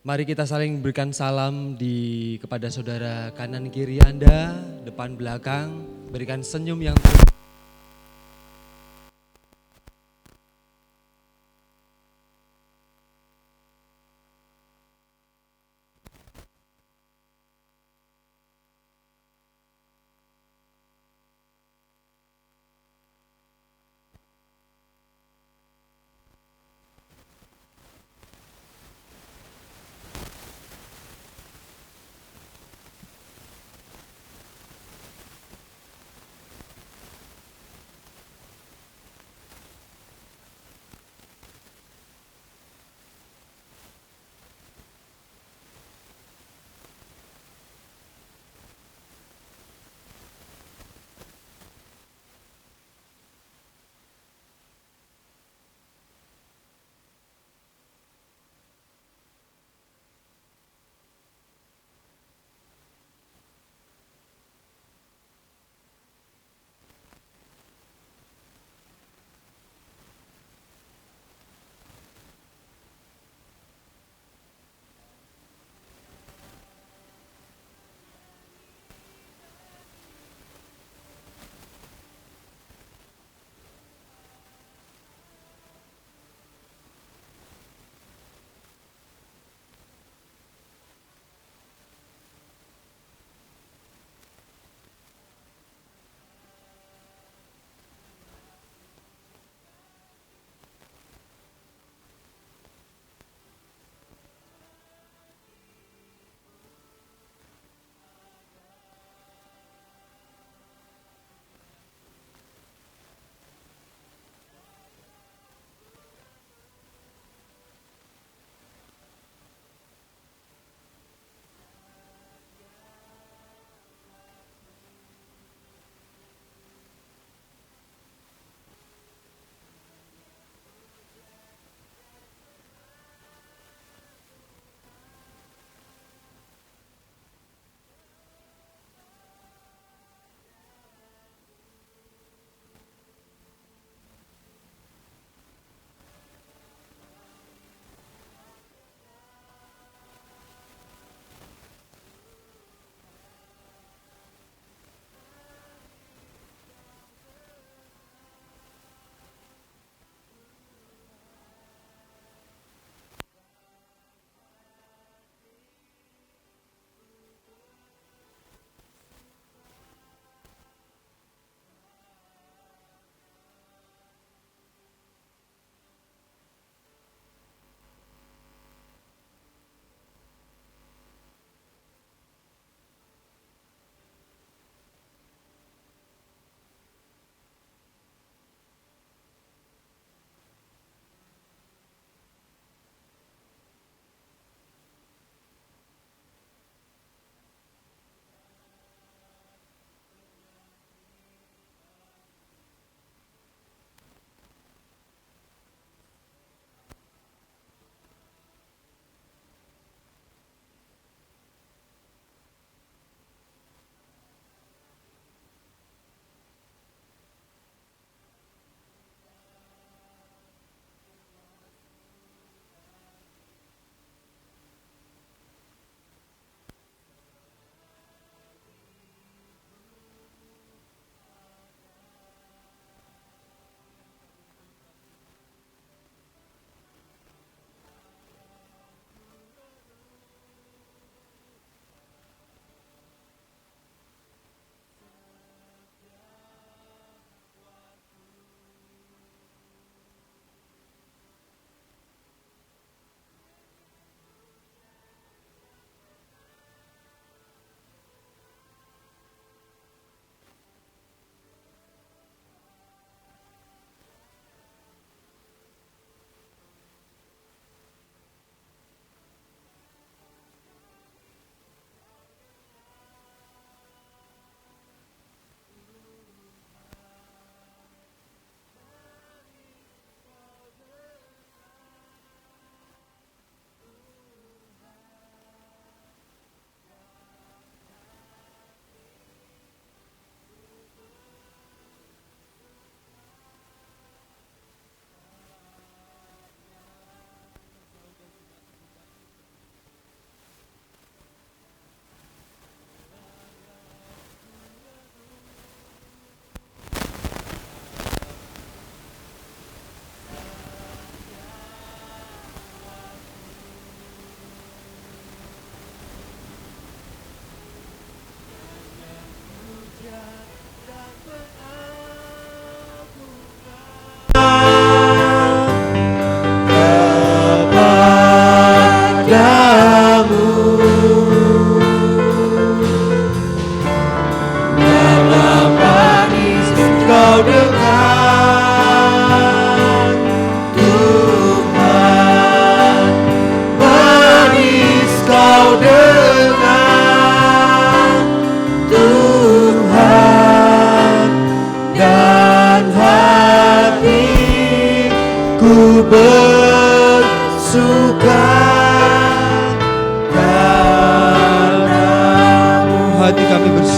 Mari kita saling berikan salam kepada saudara kanan kiri Anda, depan belakang, berikan senyum yang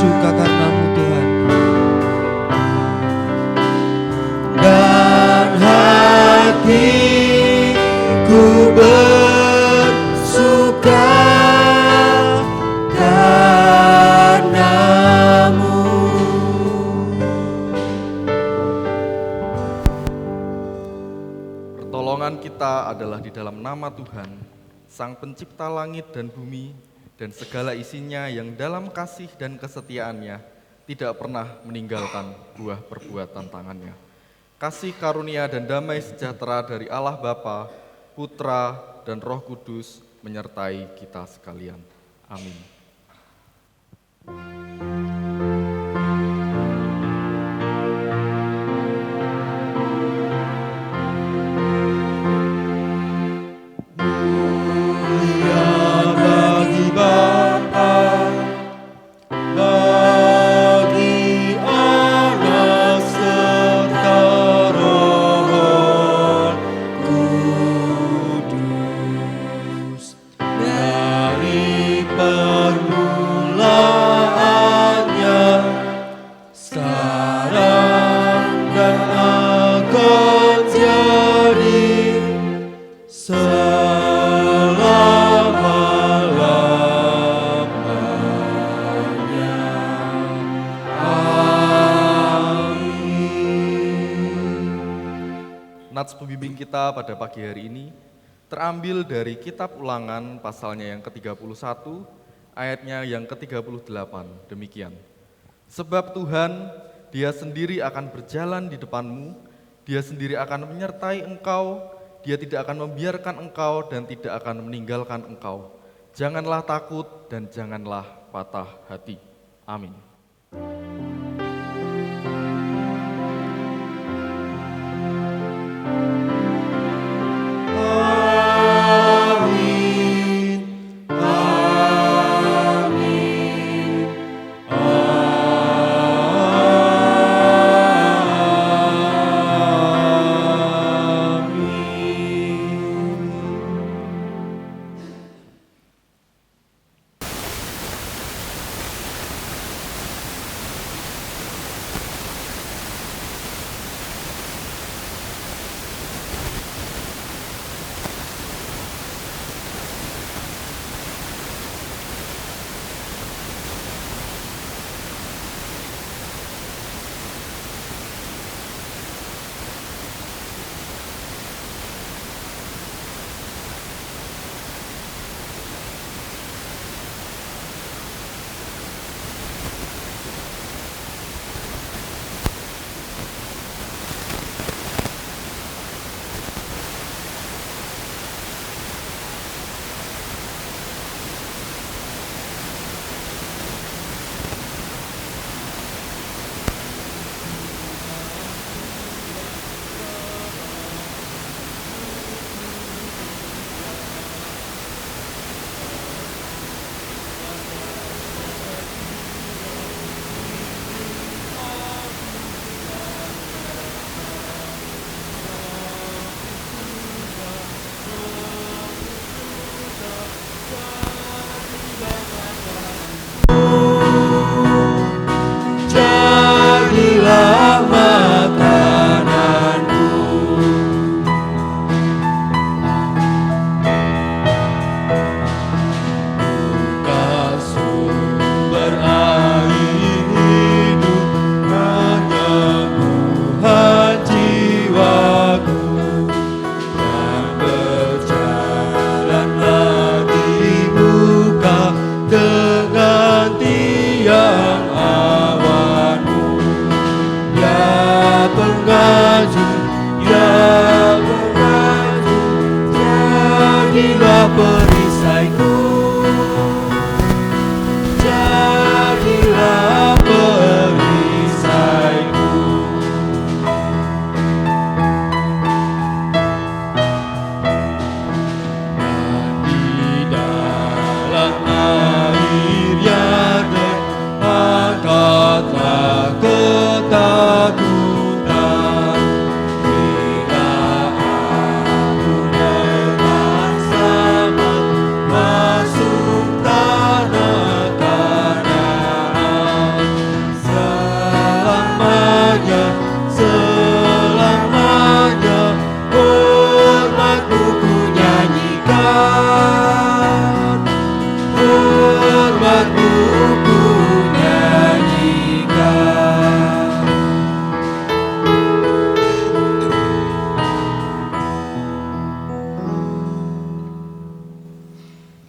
bersuka karena-Mu Tuhan. Dan hatiku bersuka karena-Mu. Pertolongan kita adalah di dalam nama Tuhan, Sang Pencipta langit dan bumi, dan segala isinya yang dalam kasih dan kesetiaannya tidak pernah meninggalkan buah perbuatan tangannya. Kasih karunia dan damai sejahtera dari Allah Bapa, Putra, dan Roh Kudus menyertai kita sekalian. Amin. Nats pembimbing kita pada pagi hari ini terambil dari kitab Ulangan pasalnya yang ke-31, ayatnya yang ke-38, demikian. Sebab Tuhan, Dia sendiri akan berjalan di depanmu, Dia sendiri akan menyertai engkau, Dia tidak akan membiarkan engkau dan tidak akan meninggalkan engkau. Janganlah takut dan janganlah patah hati. Amin.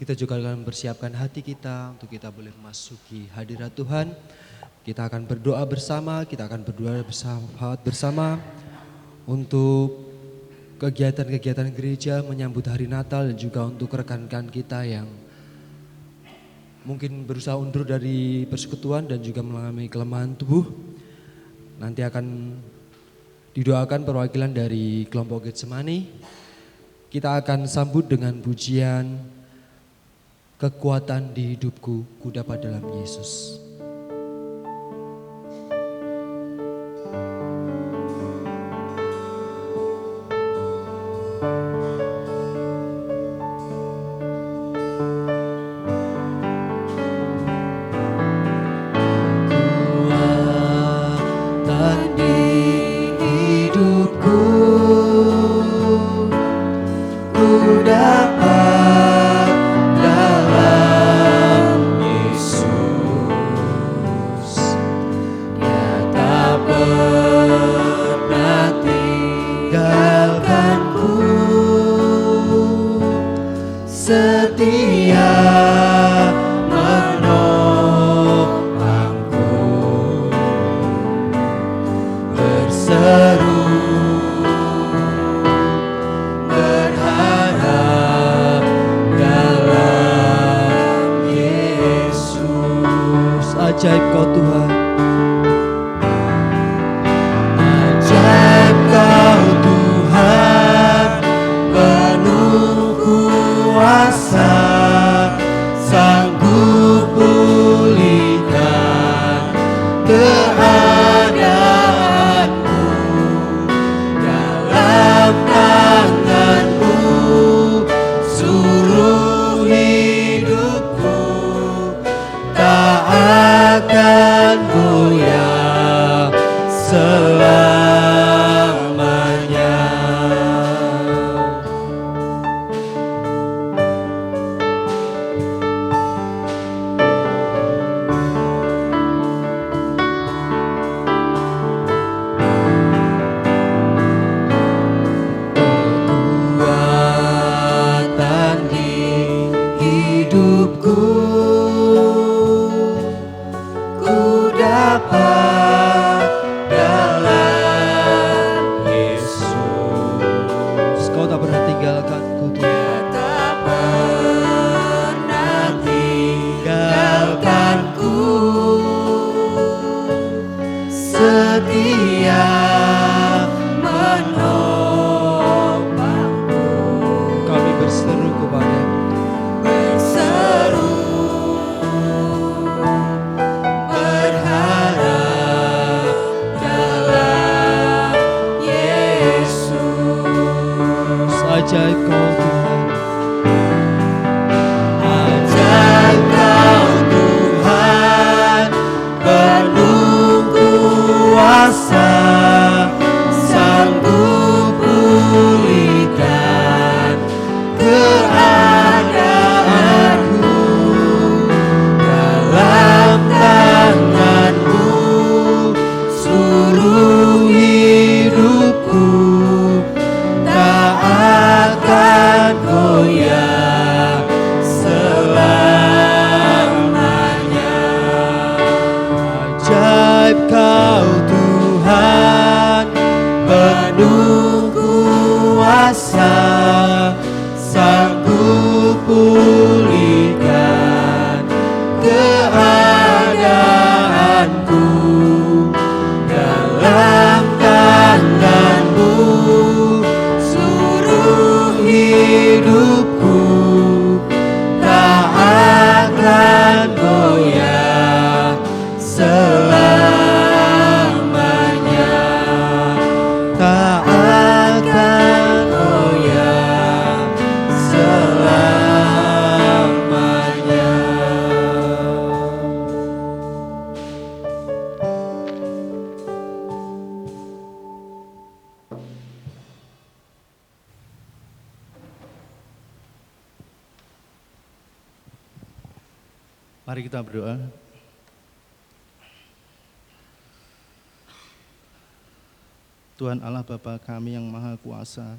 Kita juga akan mempersiapkan hati kita untuk kita boleh memasuki hadirat Tuhan. Kita akan berdoa bersama, kita akan berdoa bersama untuk kegiatan-kegiatan gereja menyambut hari Natal dan juga untuk rekan-rekan kita yang mungkin berusaha undur dari persekutuan dan juga mengalami kelemahan tubuh. Nanti akan didoakan perwakilan dari kelompok Getsemani. Kita akan sambut dengan pujian Kekuatan di Hidupku, Ku Dapat Dalam Yesus. Ajaib Kau Tuhan, ajaib Kau Tuhan, penuh kuasa, sanggup pulihkan keadaanku, dalam tangan-Mu suruh hidupku tak akan goyah selamanya. Kekuatan di hidupku, dapat dalam Yesus. Kau tak pernah tinggalkanku Tuhan. Tak pernah tinggalkanku, setia menopangku. Kami berseru kepadamu, ajaib Kau Tuhan, ajaib Kau Tuhan, penuh kuasa, sanggup pulihkan keadaanku, dalam tangan-Mu suruh hidupku tak akan goyah selamanya. Ajaib Kau Tuhan, penuh kuasa, sanggup pulihkan keadaanku, dalam tangan-Mu hidupku tak akan goyah selamanya, tak akan goyah selamanya. Mari kita berdoa. Tuhan Allah Bapa kami yang Maha Kuasa,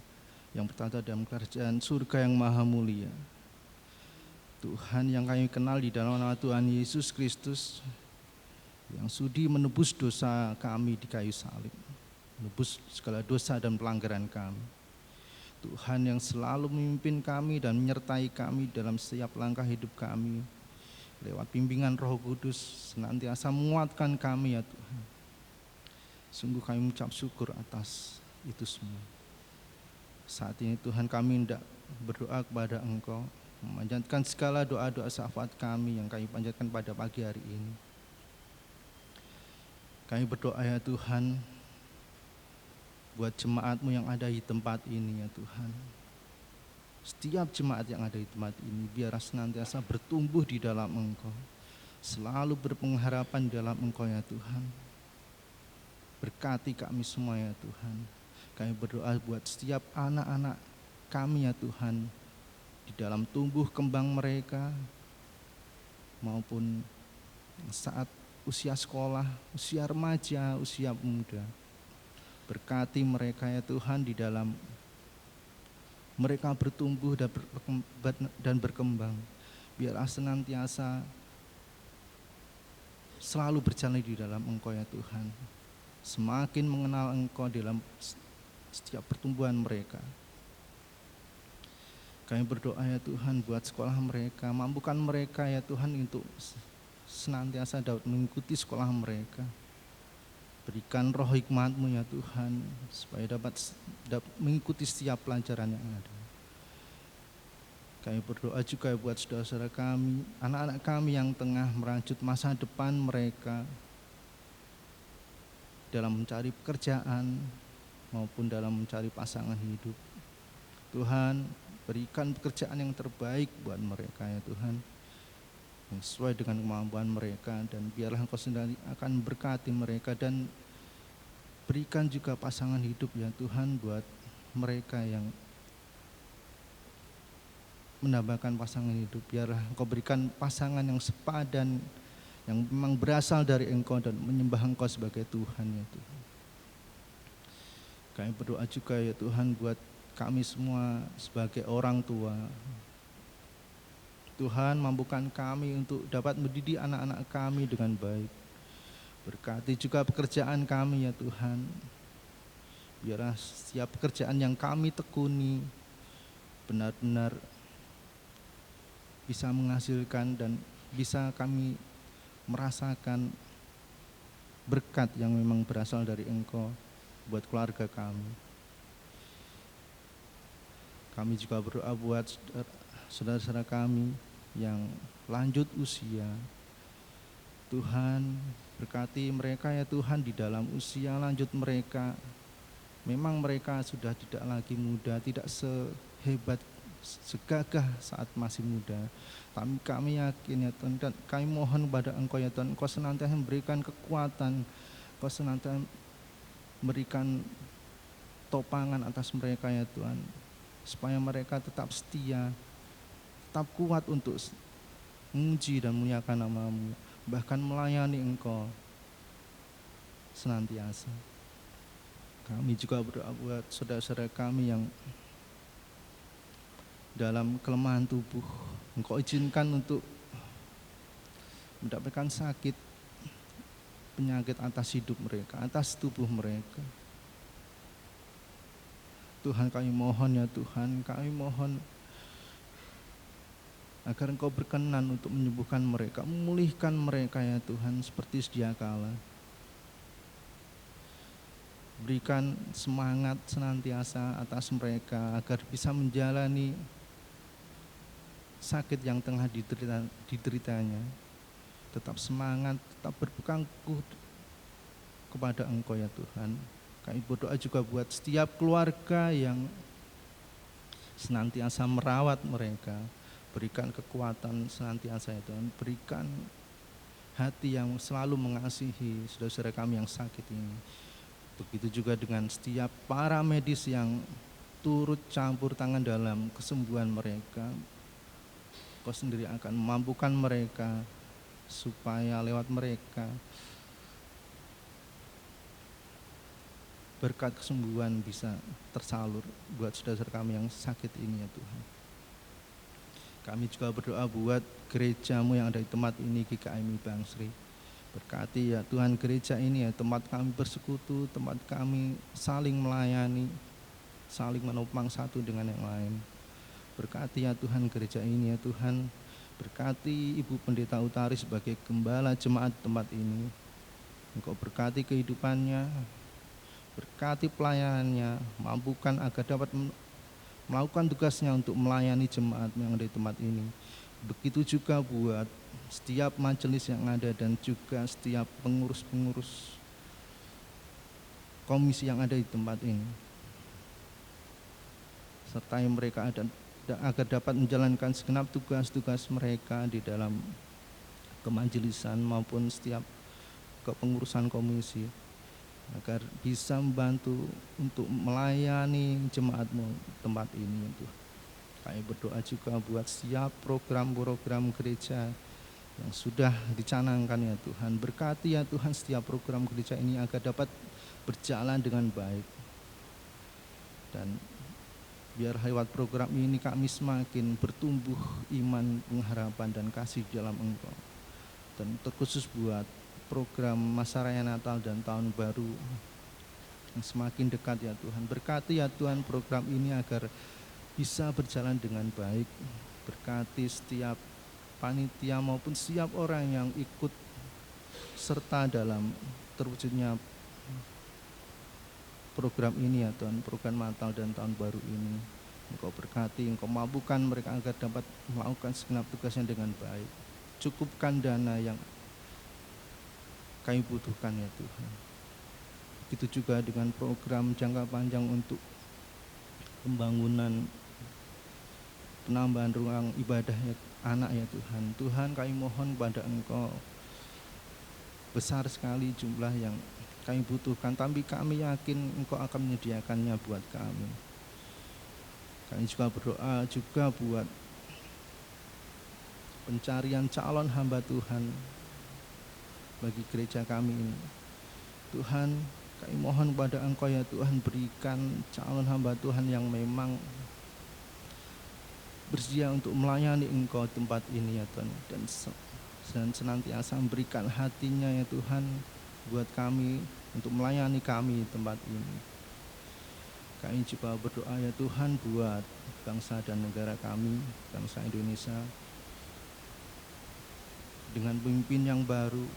yang bertata dalam kerajaan surga yang maha mulia. Tuhan yang kami kenal di dalam nama Tuhan Yesus Kristus yang sudi menebus dosa kami di kayu salib, menebus segala dosa dan pelanggaran kami. Tuhan yang selalu memimpin kami dan menyertai kami dalam setiap langkah hidup kami. Lewat bimbingan Roh Kudus senantiasa menguatkan kami ya Tuhan. Sungguh kami mengucap syukur atas itu semua. Saat ini Tuhan kami hendak berdoa kepada Engkau, memanjatkan segala doa-doa syafaat kami yang kami panjatkan pada pagi hari ini. Kami berdoa ya Tuhan, buat jemaat-Mu yang ada di tempat ini ya Tuhan. Setiap jemaat yang ada di tempat ini biarlah senantiasa bertumbuh di dalam Engkau, selalu berpengharapan di dalam Engkau ya Tuhan. Berkati kami semua ya Tuhan. Kami berdoa buat setiap anak-anak kami ya Tuhan, di dalam tumbuh kembang mereka maupun saat usia sekolah, usia remaja, usia muda. Berkati mereka ya Tuhan di dalam mereka bertumbuh dan berkembang. Biarlah senantiasa selalu berjalan di dalam Engkau ya Tuhan. Semakin mengenal Engkau dalam setiap pertumbuhan mereka. Kami berdoa ya Tuhan buat sekolah mereka, mampukan mereka ya Tuhan untuk senantiasa dapat mengikuti sekolah mereka. Berikan roh hikmat-Mu ya Tuhan, supaya dapat mengikuti setiap pelajaran yang ada. Kami berdoa juga buat saudara-saudara kami, anak-anak kami yang tengah merajut masa depan mereka dalam mencari pekerjaan maupun dalam mencari pasangan hidup. Tuhan, berikan pekerjaan yang terbaik buat mereka ya Tuhan, yang sesuai dengan kemampuan mereka, dan biarlah Engkau sendiri akan berkati mereka, dan berikan juga pasangan hidup ya Tuhan buat mereka yang menambahkan pasangan hidup. Biarlah Engkau berikan pasangan yang sepadan, yang memang berasal dari Engkau dan menyembah Engkau sebagai Tuhan ya Tuhan. Kami berdoa juga ya Tuhan buat kami semua sebagai orang tua. Tuhan, mampukan kami untuk dapat mendidik anak-anak kami dengan baik. Berkati juga pekerjaan kami ya Tuhan. Biarlah setiap pekerjaan yang kami tekuni benar-benar bisa menghasilkan dan bisa kami merasakan berkat yang memang berasal dari Engkau buat keluarga kami. Kami juga berdoa buat saudara-saudara kami yang lanjut usia. Tuhan, berkati mereka ya Tuhan di dalam usia lanjut mereka. Memang mereka sudah tidak lagi muda, tidak sehebat, segagah saat masih muda. Tapi kami yakin ya Tuhan, dan kami mohon kepada Engkau ya Tuhan, Engkau senantiasa memberikan kekuatan, Engkau senantiasa memberikan topangan atas mereka ya Tuhan, supaya mereka tetap setia, tetap kuat untuk menguji dan memuliakan nama-Mu, bahkan melayani Engkau senantiasa. Kami juga berdoa buat saudara-saudara kami yang dalam kelemahan tubuh, Engkau izinkan untuk mendapatkan sakit, penyakit atas hidup mereka, atas tubuh mereka. Tuhan, kami mohon ya Tuhan, kami mohon agar Engkau berkenan untuk menyembuhkan mereka, memulihkan mereka ya Tuhan seperti sedia kala. Berikan semangat senantiasa atas mereka agar bisa menjalani sakit yang tengah dideritanya. Tetap semangat, tetap berpegang teguh kepada Engkau ya Tuhan. Kami berdoa juga buat setiap keluarga yang senantiasa merawat mereka. Berikan kekuatan senantiasa ya Tuhan. Berikan hati yang selalu mengasihi saudara-saudara kami yang sakit ini. Begitu juga dengan setiap para medis yang turut campur tangan dalam kesembuhan mereka. Kau sendiri akan memampukan mereka supaya lewat mereka berkat kesembuhan bisa tersalur buat saudara-saudara kami yang sakit ini ya Tuhan. Kami juga berdoa buat gerejamu yang ada di tempat ini, GKMI Bangsri. Berkati ya Tuhan gereja ini ya, tempat kami bersekutu, tempat kami saling melayani, saling menopang satu dengan yang lain. Berkati ya Tuhan gereja ini ya Tuhan. Berkati Ibu Pendeta Utari sebagai gembala jemaat tempat ini. Engkau berkati kehidupannya, berkati pelayanannya, mampukan agar dapat melakukan tugasnya untuk melayani jemaat yang ada di tempat ini. Begitu juga buat setiap majelis yang ada dan juga setiap pengurus-pengurus komisi yang ada di tempat ini. Sertai mereka agar dapat menjalankan segenap tugas-tugas mereka di dalam kemajelisan maupun setiap kepengurusan komisi, agar bisa membantu untuk melayani jemaatmu tempat ini. Kami berdoa juga buat setiap program-program gereja yang sudah dicanangkan ya Tuhan. Berkati ya Tuhan setiap program gereja ini agar dapat berjalan dengan baik. Dan biar lewat program ini kami semakin bertumbuh iman, pengharapan dan kasih di dalam Engkau. Dan terkhusus buat program masa raya Natal dan Tahun Baru yang semakin dekat ya Tuhan. Berkati ya Tuhan program ini agar bisa berjalan dengan baik. Berkati setiap panitia maupun setiap orang yang ikut serta dalam terwujudnya program ini ya Tuhan, program Natal dan Tahun Baru ini. Engkau berkati, Engkau mampukan mereka agar dapat melakukan segenap tugasnya dengan baik. Cukupkan dana yang kami butuhkan ya Tuhan. Begitu juga dengan program jangka panjang untuk pembangunan penambahan ruang ibadah anak ya Tuhan. Tuhan kami mohon pada Engkau, besar sekali jumlah yang kami butuhkan, tapi kami yakin Engkau akan menyediakannya buat kami. Kami juga berdoa juga buat pencarian calon hamba Tuhan bagi gereja kami ini. Tuhan, kami mohon pada Engkau ya Tuhan, berikan calon hamba Tuhan yang memang bersedia untuk melayani Engkau tempat ini ya Tuhan, dan senantiasa memberikan hatinya ya Tuhan buat kami untuk melayani kami tempat ini. Kami juga berdoa ya Tuhan buat bangsa dan negara kami, bangsa Indonesia, dengan pemimpin yang baru.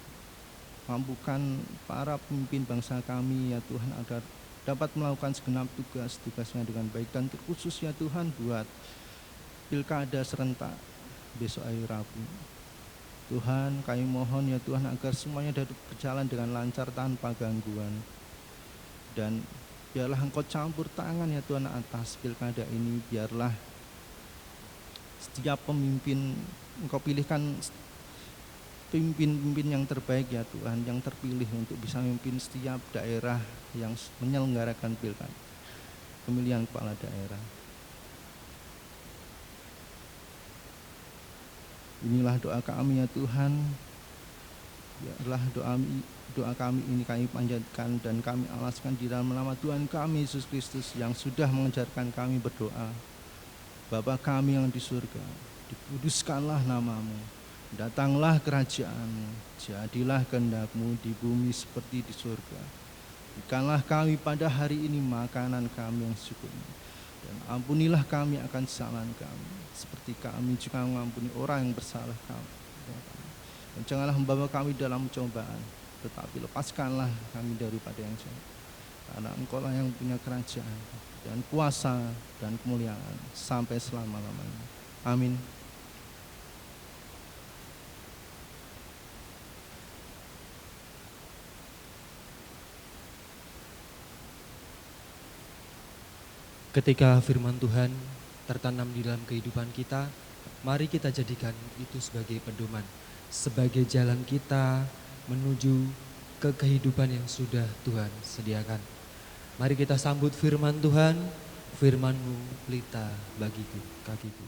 Mampukan para pemimpin bangsa kami ya Tuhan agar dapat melakukan segenap tugas-tugasnya dengan baik, dan terkhusus ya Tuhan buat pilkada serentak besok hari Rabu. Tuhan kami mohon ya Tuhan agar semuanya dapat berjalan dengan lancar tanpa gangguan, dan biarlah Engkau campur tangan ya Tuhan atas pilkada ini. Biarlah setiap pemimpin Engkau pilihkan pemimpin-pemimpin yang terbaik ya Tuhan, yang terpilih untuk bisa memimpin setiap daerah yang menyelenggarakan pilkada, pemilihan kepala daerah. Inilah doa kami ya Tuhan. Biarlah doa kami ini kami panjatkan dan kami alaskan di dalam nama Tuhan kami Yesus Kristus yang sudah mengajarkan kami berdoa. Bapa kami yang di surga, dikuduskanlah namamu. Datanglah kerajaan-Mu, jadilah kehendak-Mu di bumi seperti di surga. Berikanlah kami pada hari ini makanan kami yang secukupnya, dan ampunilah kami akan kesalahan kami, seperti kami juga mengampuni orang yang bersalah kami. Dan janganlah membawa kami dalam cobaan, tetapi lepaskanlah kami daripada yang jahat. Karena Engkau-lah yang punya kerajaan dan kuasa dan kemuliaan sampai selama-lamanya. Amin. Ketika firman Tuhan tertanam di dalam kehidupan kita, mari kita jadikan itu sebagai pedoman, sebagai jalan kita menuju ke kehidupan yang sudah Tuhan sediakan. Mari kita sambut firman Tuhan, firman-Mu pelita bagiku, kakiku.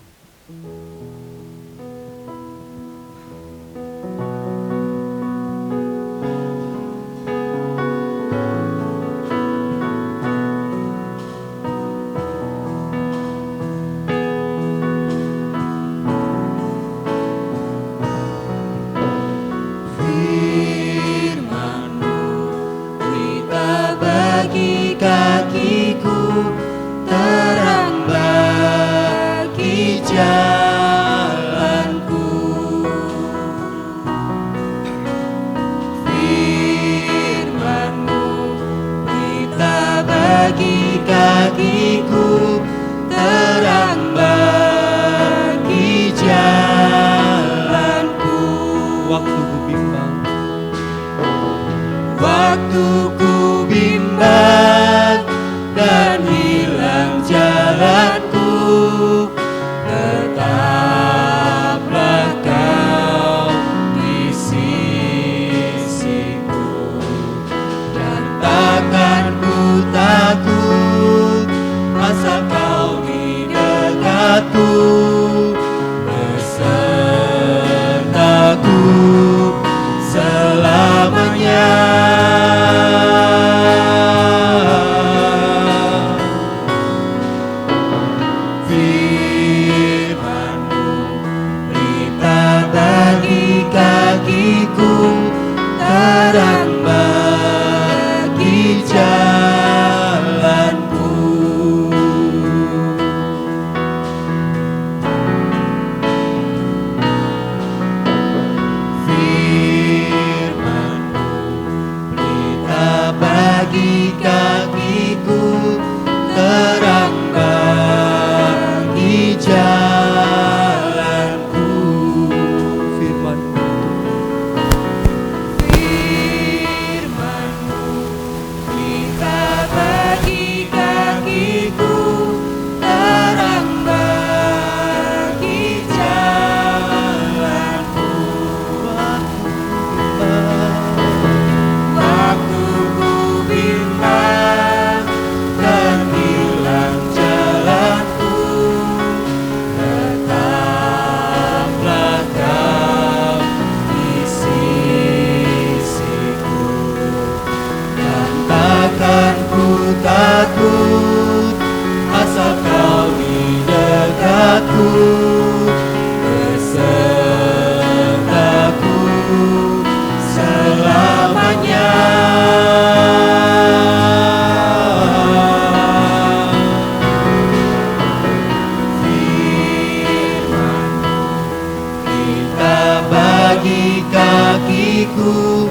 bagi kakiku,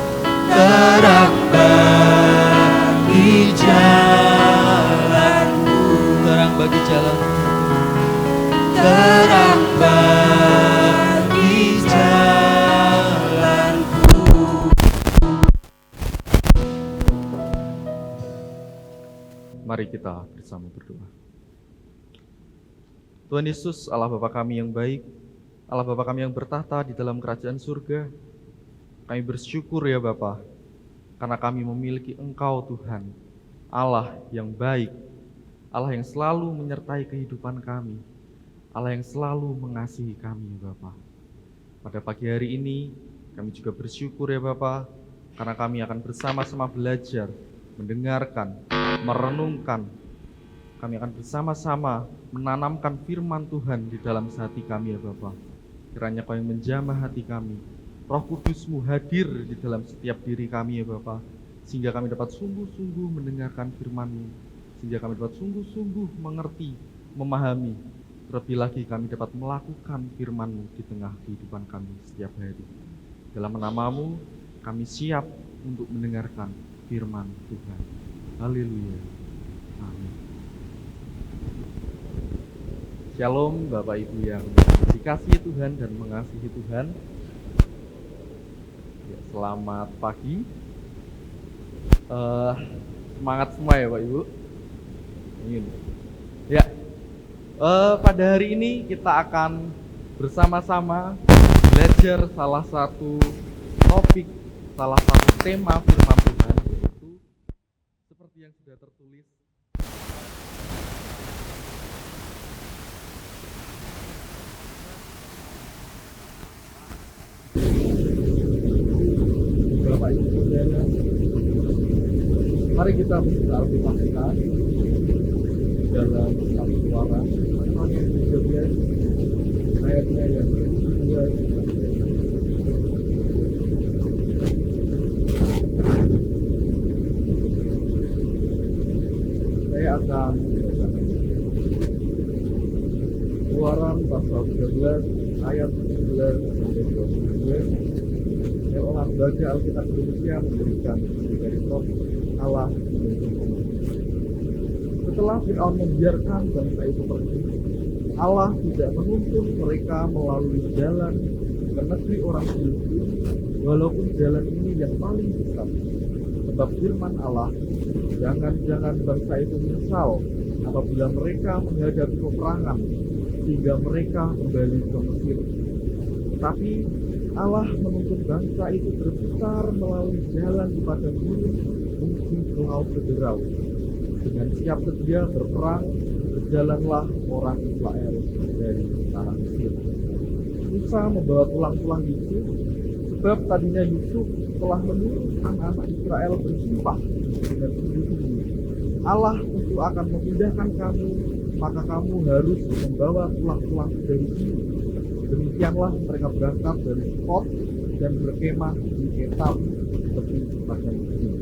terang bagi jalanku, terang bagi jalan, terang bagi jalanku. Mari kita bersama berdoa. Tuhan Yesus, Allah Bapa kami yang baik, Allah Bapa kami yang bertahta di dalam kerajaan surga, kami bersyukur ya Bapa, karena kami memiliki Engkau Tuhan, Allah yang baik, Allah yang selalu menyertai kehidupan kami, Allah yang selalu mengasihi kami ya Bapa. Pada pagi hari ini, kami juga bersyukur ya Bapa, karena kami akan bersama-sama belajar, mendengarkan, merenungkan. Kami akan bersama-sama menanamkan firman Tuhan di dalam hati kami ya Bapa. Kiranya Kau yang menjamah hati kami, Roh Kudus-Mu hadir di dalam setiap diri kami ya Bapa, sehingga kami dapat sungguh-sungguh mendengarkan firman-Mu, sehingga kami dapat sungguh-sungguh mengerti, memahami, terlebih lagi kami dapat melakukan firman-Mu di tengah kehidupan kami setiap hari. Dalam nama-Mu kami siap untuk mendengarkan firman Tuhan. Haleluya. Amin. Shalom Bapak Ibu yang dikasihi Tuhan dan mengasihi Tuhan. Ya, selamat pagi. Semangat semua ya Pak Ibu. Amin. Ya, pada hari ini kita akan bersama-sama belajar salah satu topik, salah satu tema firman Tuhan, yaitu seperti yang sudah tertulis Bapak Ibu Saudara. Mari kita buka Alkitab kita dalam satu Keluaran pasal yang 13 ayatnya yang kedua. Saya akan Keluaran pasal 13 ayat 11 sampai 22. Yang orang baca Alkitab Indonesia memberikan dari topik Allah. Setelah Fir'aun membiarkan bangsa itu pergi, Allah tidak menuntun mereka melalui jalan ke negeri orang Filistin, walaupun jalan ini yang paling besar. Sebab firman Allah, jangan-jangan bangsa itu menyesal apabila mereka menghadapi peperangan, sehingga mereka kembali ke Mesir. Tetapi Allah menuntun bangsa itu berputar melalui jalan di padang gurun menuju ke laut Kederau. Dengan siap sedia berperang, berjalanlah orang Israel dari tanah Mesir. Musa membawa tulang-tulang Yusuf, sebab tadinya Yusuf telah menyuruh anak-anak Israel bersumpah dengan sungguh-sungguh, Allah tentu akan memindahkan kamu, maka kamu harus membawa tulang-tulang dari sini. Demikianlah mereka berangkat dari Sukot dan berkemah di Etam tepi padang gurun.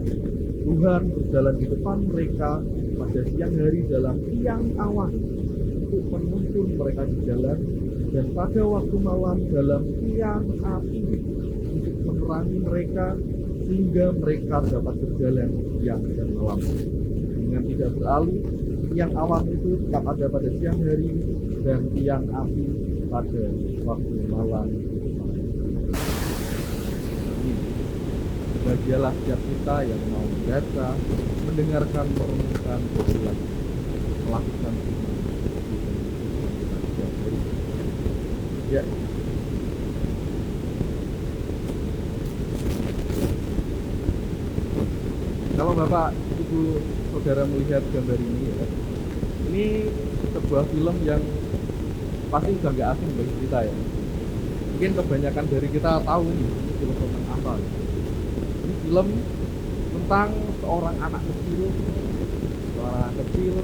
Tuhan berjalan di depan mereka pada siang hari dalam tiang awan untuk menuntun mereka di jalan, dan pada waktu malam dalam tiang api untuk menerangi mereka, sehingga mereka dapat berjalan siang dan malam dengan tidak beralih. Tiang awan itu tetap ada pada siang hari dan tiang api pada waktu malam. Berbahagialah setiap kita yang mau membaca, mendengarkan, merenungkan, berulang, melakukan firman setiap hari. Ya. Kalau Bapak Ibu Saudara melihat gambar ini ya, ini sebuah film yang pasti udah nggak asing bagi kita ya. Mungkin kebanyakan dari kita tahu nih film tentang apa. Ini film tentang seorang anak kecil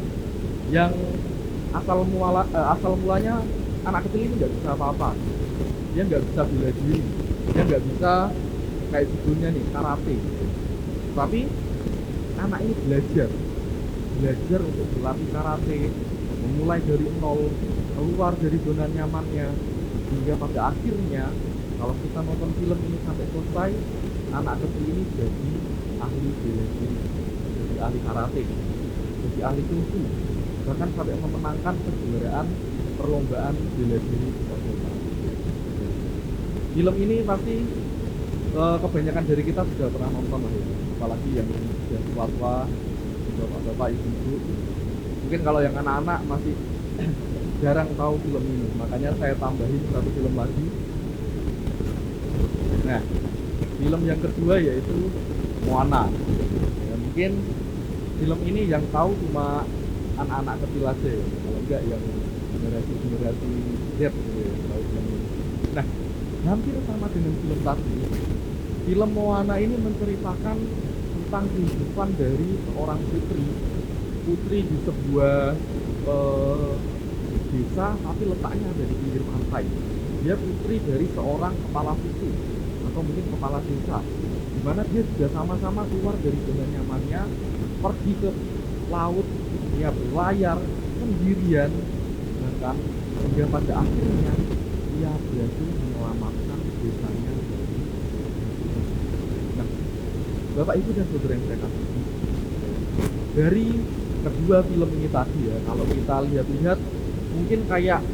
yang asal mulanya anak kecil ini nggak bisa apa-apa. Dia nggak bisa bela diri, dia nggak bisa kayak judulnya nih karate. Tapi anak ini belajar untuk berlatih karate, memulai dari nol, keluar dari zona nyamannya, Sehingga pada akhirnya kalau kita nonton film ini sampai selesai, anak kecil ini jadi ahli bela diri, jadi ahli karate, jadi ahli kungfu, bahkan sampai memenangkan kejuaraan perlombaan bela diri seperti itu. Film ini pasti kebanyakan dari kita sudah pernah nonton lah ya, apalagi yang sudah tua-tua, bapak-bapak, ibu-ibu. Mungkin kalau yang anak-anak masih jarang tahu film ini, makanya saya tambahin satu film lagi. Nah, film yang kedua yaitu Moana. Ya, mungkin film ini yang tahu cuma anak-anak kecil aja ya, kalau enggak yang generasi Z gitu ya, tahu film ini. Nah, hampir sama dengan film tadi. Film Moana ini menceritakan tentang kehidupan dari seorang putri di sebuah desa, tapi letaknya ada di pinggir pantai. Dia putri dari seorang kepala suku atau mungkin kepala desa, di mana dia sudah sama-sama keluar dari zona nyamannya, pergi ke laut, dia berlayar sendirian, bahkan hingga pada akhirnya dia berhasil menyelamatkan desanya. Nah, Bapak Ibu dan Saudara yang saya kasihi, dari kedua film ini tadi ya, kalau kita lihat-lihat mungkin kayak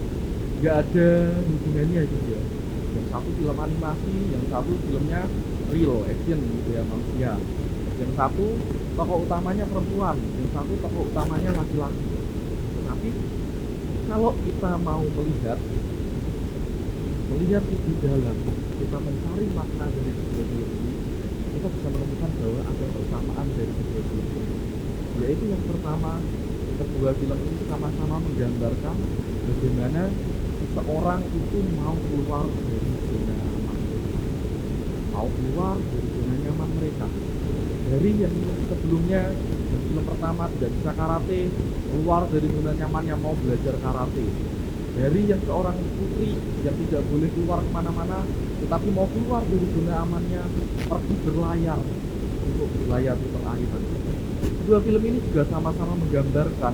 nggak ada hubungannya gitu ya. Yang satu film animasi, yang satu filmnya real action gitu ya, manusia. Yang satu tokoh utamanya perempuan, yang satu tokoh utamanya laki-laki. Tetapi kalau kita mau melihat di dalam, kita mencari makna dari kedua film ini, kita bisa menemukan bahwa ada persamaan dari kedua film ini. Yaitu yang pertama, kedua film ini sama-sama menggambarkan bagaimana seseorang itu mau keluar dari zona aman mereka, mau keluar dari zona nyaman mereka. Dari yang sebelumnya, yang film pertama tidak bisa karate, keluar dari zona nyamannya mau belajar karate. Dari yang seorang putri yang tidak boleh keluar kemana-mana, tetapi mau keluar dari zona amannya, pergi berlayar untuk berlayar di perairan. Kedua film ini juga sama-sama menggambarkan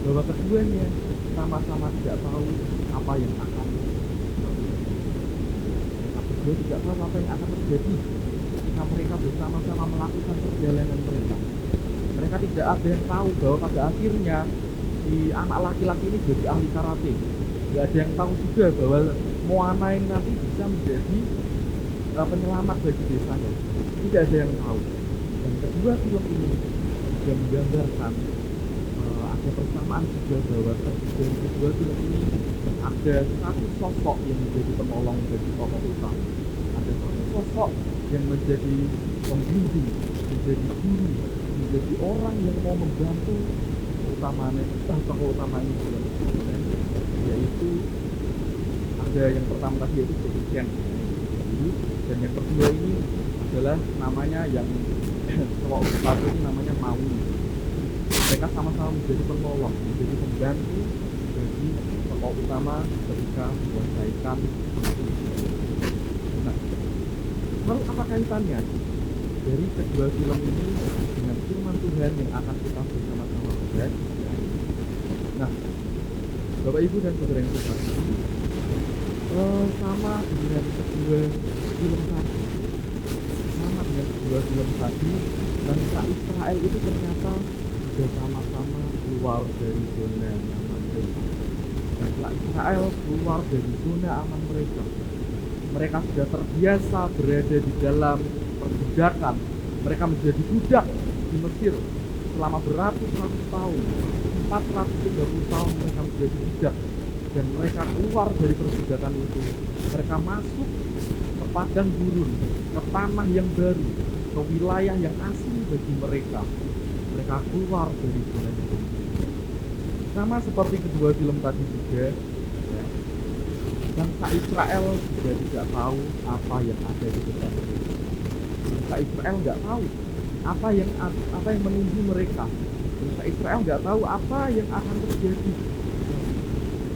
bahwa keduanya sama-sama tidak tahu apa yang akan terjadi. Mereka berdua tidak tahu apa yang akan terjadi ketika mereka bersama-sama melakukan perjalanan mereka. Mereka tidak ada yang tahu bahwa pada akhirnya si anak laki-laki ini jadi ahli karate. Tidak ada yang tahu juga bahwa Moana yang nanti bisa menjadi penyelamat bagi desanya. Tidak ada yang tahu. Dan kedua film ini juga menggambarkan ada persamaan juga bahwa dari kedua film ini ada satu sosok yang menjadi penolong bagi tokoh utama, ada satu sosok yang menjadi pembimbing, menjadi guru, menjadi orang yang mau membantu tokoh utama ini, yaitu ada yang pertama tadi yaitu Chen, dan yang kedua ini adalah namanya yang tokoh satu ini namanya Maui. Mereka sama-sama menjadi penolong, menjadi pembantu bagi tokoh utama ketika menyelesaikan. Nah, lalu apa kaitannya dari kedua film ini dengan firman Tuhan yang akan kita bersama-sama baca? Nah, Bapak Ibu dan Saudara yang terkasih, sama dengan kedua film tadi, bangsa Israel itu ternyata sudah sama-sama keluar dari zona aman mereka. Bangsa Israel keluar dari zona aman mereka. Mereka sudah terbiasa berada di dalam perbudakan. Mereka menjadi budak di Mesir selama beratus-ratus tahun. 430 tahun mereka menjadi budak. Dan mereka keluar dari perbudakan itu. Mereka masuk ke padang gurun, ke tanah yang baru, ke wilayah yang asing bagi mereka. Mereka keluar dari zona itu. Sama seperti kedua film tadi juga, ya, bangsa Israel juga tidak tahu apa yang ada di depan mereka. Bangsa Israel nggak tahu apa yang menunggu mereka. Bangsa Israel nggak tahu apa yang akan terjadi.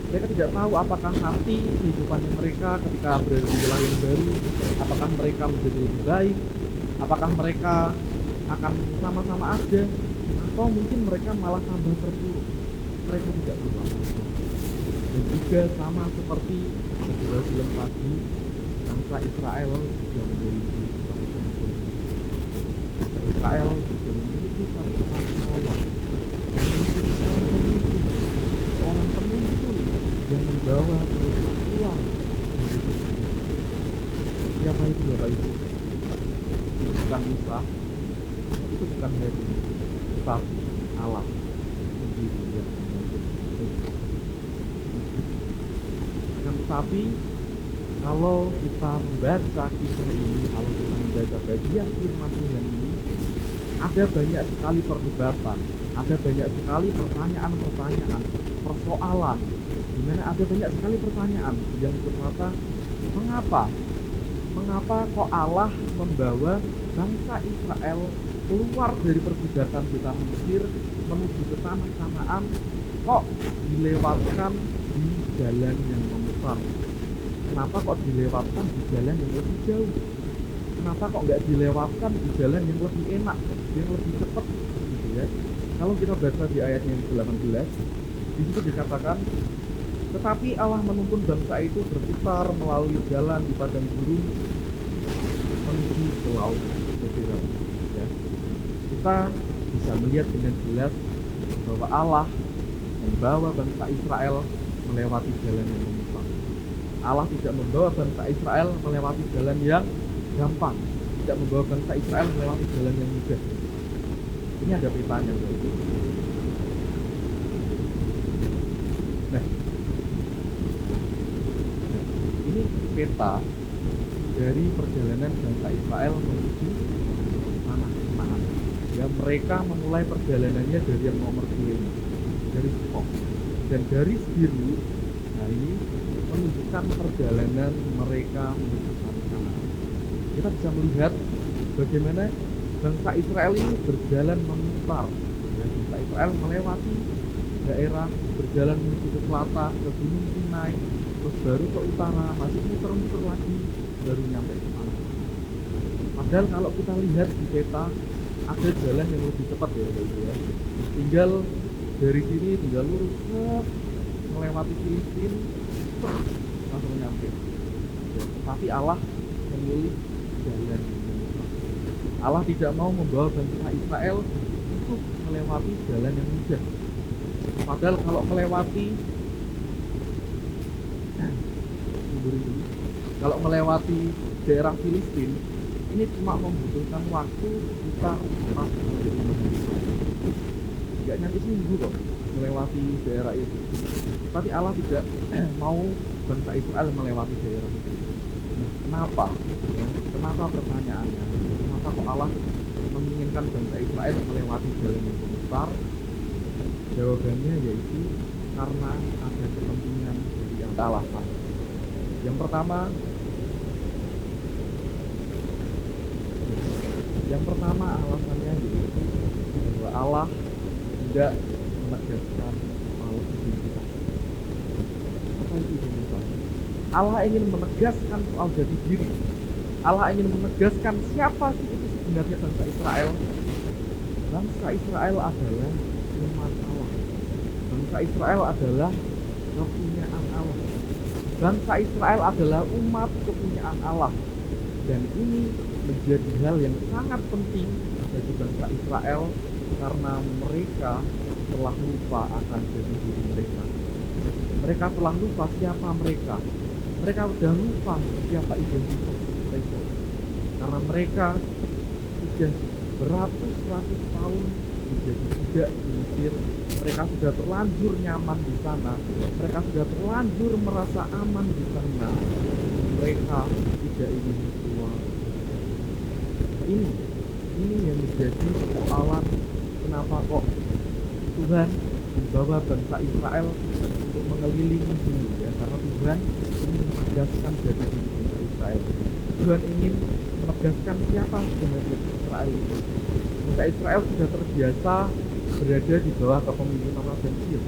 Mereka tidak tahu apakah nanti kehidupannya mereka ketika berada di wilayah yang baru, apakah mereka menjadi lebih baik, apakah mereka akan sama-sama ada, atau mungkin mereka malah tambah terpuruk. Mereka tidak tahu apa-apa. Dan juga sama seperti kedua film tadi, bangsa Israel juga memiliki bangsa Israel juga memiliki satu Allah, memiliki seorang pemimpin yang membawa persatuan. Siapa itu Bapak Ibu? Itu bukan Musa, itu bukan Harun, tetapi Allah sendiri yang memimpin. Tetapi kalau kita membaca kisah ini, kalau kita membaca bagian firman Tuhan ini, ada banyak sekali perdebatan, ada banyak sekali pertanyaan-pertanyaan, persoalan, di mana ada banyak sekali pertanyaan yang berkata, mengapa kok Allah membawa bangsa Israel keluar dari perbudakan di tanah Mesir menuju ke tanah Kanaan, kok dilewatkan di jalan yang memutar? Kenapa kok dilewatkan di jalan yang lebih jauh? Kenapa kok nggak dilewatkan di jalan yang lebih enak, yang lebih cepat, gitu ya? Kalau kita baca di ayat yang ke-18, di situ dikatakan, tetapi Allah menuntun bangsa itu berputar melalui jalan di padang gurun menuju ke laut Mediterania. Ya. Kita bisa melihat dengan jelas bahwa Allah membawa bangsa Israel melewati jalan yang memutar. Allah tidak membawa bangsa Israel melewati jalan yang gampang, tidak membawa bangsa Israel melewati jalan yang mudah. Ini ada petanya. Nah, ini peta dari perjalanan bangsa Israel menuju tanah Kanaan. Ya, mereka memulai perjalanannya dari yang nomor 2 ini, dari Sukok, dan garis biru. Nah, ini menunjukkan perjalanan mereka menuju tanah Kanaan. Kita bisa melihat bagaimana bangsa Israel ini berjalan memutar. Ya, bangsa Israel melewati daerah, berjalan menuju ke selatan, ke Gunung Sinai, terus baru ke utara, masih muter-muter lagi, baru nyampe ke sana. Padahal kalau kita lihat di peta, ada jalan yang lebih cepat ya, ya. Tinggal dari sini tinggal lurus, melewati Filistin, langsung nyampe. Ya, tapi Allah memilih jalan. Allah tidak mau membawa bangsa Israel untuk melewati jalan yang mudah. Padahal kalau melewati daerah Filistin, ini cuma membutuhkan waktu sekitar 4 hari. Gak nyampe seminggu kok melewati daerah itu. Tapi Allah tidak mau bangsa Israel melewati daerah itu. Nah, kenapa? Ya, kenapa pertanyaannya? Kenapa kok Allah menginginkan bangsa Israel melewati jalan yang memutar? Jawabannya yaitu karena ada kepentingan dari yang alasan. Yang pertama alasannya yaitu bahwa Allah tidak menegaskan soal identitas. Apa itu identitas? Allah ingin menegaskan soal jati diri. Allah ingin menegaskan siapa sih itu sebenarnya bangsa Israel. Bangsa Israel adalah umat Allah. Bangsa Israel adalah kepunyaan Allah. Bangsa Israel adalah umat kepunyaan Allah. Dan ini menjadi hal yang sangat penting bagi bangsa Israel karena mereka telah lupa akan jati diri mereka. Mereka telah lupa siapa mereka. Mereka sudah lupa siapa identitas mereka. Karena mereka sudah beratus-ratus tahun menjadi budak di Mesir. Mereka sudah terlanjur nyaman di sana. Mereka sudah terlanjur merasa aman di sana. Mereka tidak ingin keluar. Ini yang menjadi persoalan kenapa kok Tuhan membawa bangsa Israel untuk mengelilingi bumi, ya, karena Tuhan ingin menegaskan jati diri bangsa Israel. Tuhan ingin menegaskan siapa sebenarnya Israel itu. Bangsa Israel sudah terbiasa berada di bawah kepemimpinan Raja Mesir.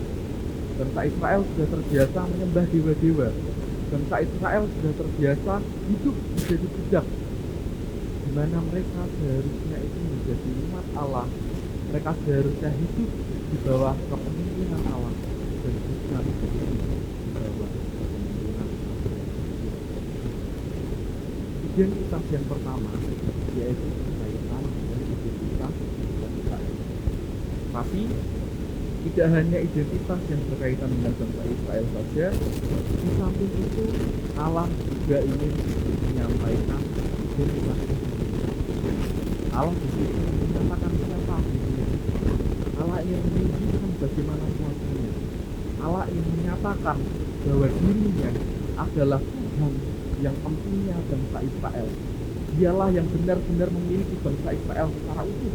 Bangsa Israel sudah terbiasa menyembah dewa-dewa. Bangsa Israel sudah terbiasa hidup menjadi budak, di mana mereka seharusnya itu menjadi umat Allah. Mereka seharusnya hidup di bawah kepemimpinan Allah dan bukan di bawah kepemimpinan. identitas yang pertama yaitu berkaitan dengan identitas bangsa Israel. Tapi tidak hanya identitas yang berkaitan dengan bangsa Israel saja, di samping itu Allah juga ingin menyampaikan identitas. Allah di situ menyatakan siapa dirinya. Allah ingin menunjukkan bagaimana kuasanya. Allah ingin menyatakan bahwa dirinya adalah Tuhan yang mempunyai bangsa Israel. Dialah yang benar-benar memiliki bangsa Israel secara utuh,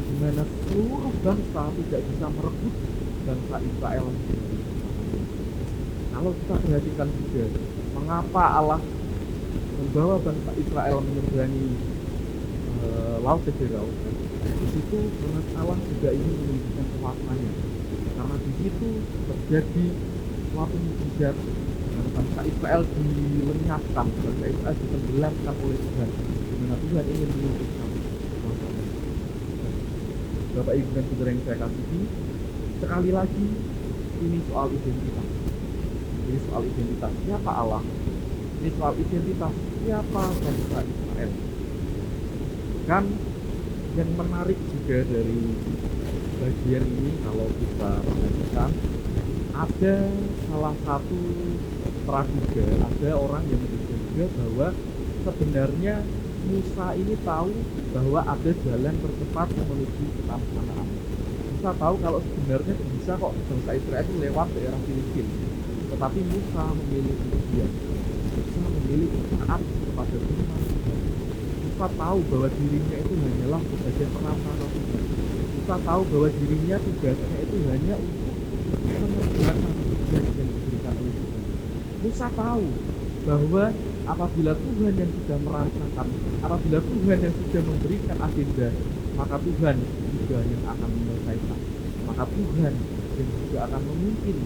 di mana seluruh bangsa tidak bisa merebut bangsa Israel. Kalau kita perhatikan juga, mengapa Allah membawa bangsa Israel menyeberangi Laut Teberau, di situ Allah juga ingin menunjukkan kuasanya, karena di situ terjadi suatu mukjizat. Bangsa Israel dilenyapkan, bangsa Israel ditenggelamkan oleh Tuhan, di mana Tuhan ingin menunjukkan kuasanya. Bapak Ibu dan Saudara yang saya kasihi, sekali lagi ini soal identitas. Ini soal identitas siapa Allah, ini soal identitas siapa bangsa Israel. Kan yang menarik juga dari bagian ini, kalau kita perhatikan, ada salah satu praduga, ada orang yang menduga bahwa sebenarnya Musa ini tahu bahwa ada jalan tercepat menuju ke tanah Kanaan. Musa tahu kalau sebenarnya bisa kok bangsa Israel itu lewat daerah Filistin, tetapi Musa memilih diam. Musa memilih taat kepada firman Tuhan. Musa tahu bahwa dirinya itu hanyalah sebagai perantara Tuhan. Musa tahu bahwa dirinya tugasnya itu hanya untuk mengerjakan tugas yang diberikan oleh Tuhan. Musa tahu bahwa apabila Tuhan yang sudah merasakan, apabila Tuhan yang sudah memberikan agenda, maka Tuhan juga yang akan menyelesaikan, maka Tuhan yang juga akan memimpin,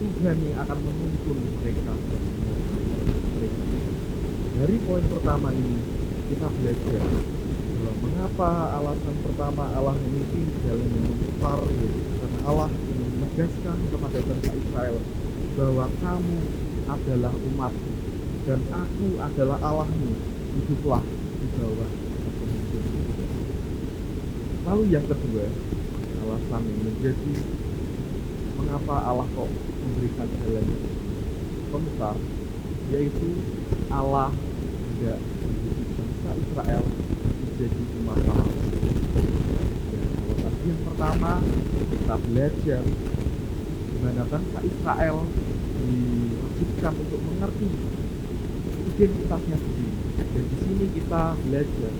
Tuhan yang akan menuntun mereka. Dari poin pertama ini kita belajar bahwa mengapa alasan pertama Allah memimpin jalan yang besar, karena Allah ingin menegaskan kepada bangsa Israel bahwa kamu adalah umat dan aku adalah Allahmu, hiduplah di bawah kepemimpinan. Lalu yang kedua, alasan yang menjadi mengapa Allah kok memberikan jalan besar, yaitu Allah tidak menjadi bangsa Israel menjadi umat Allah. Alasan yang pertama, kita belajar di mana bangsa Israel diwajibkan untuk mengerti identitasnya sendiri. Dan di sini kita belajar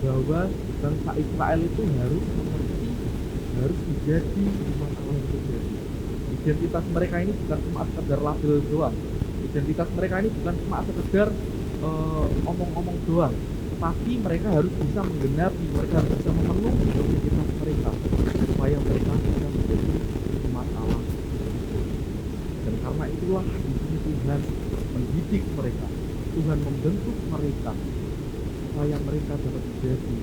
bahwa bangsa Israel itu harus mengerti, harus menjadi umat Allah yang sejati. Identitas mereka ini bukan cuma sekedar label doang. Identitas mereka ini bukan cuma sekedar omong-omong doang, tetapi mereka harus bisa menggenapi, mereka harus bisa memenuhi identitas mereka supaya mereka bisa menjadi umat Allah. Dan karena itulah di sini Tuhan mendidik mereka, Tuhan membentuk mereka supaya mereka dapat menjadi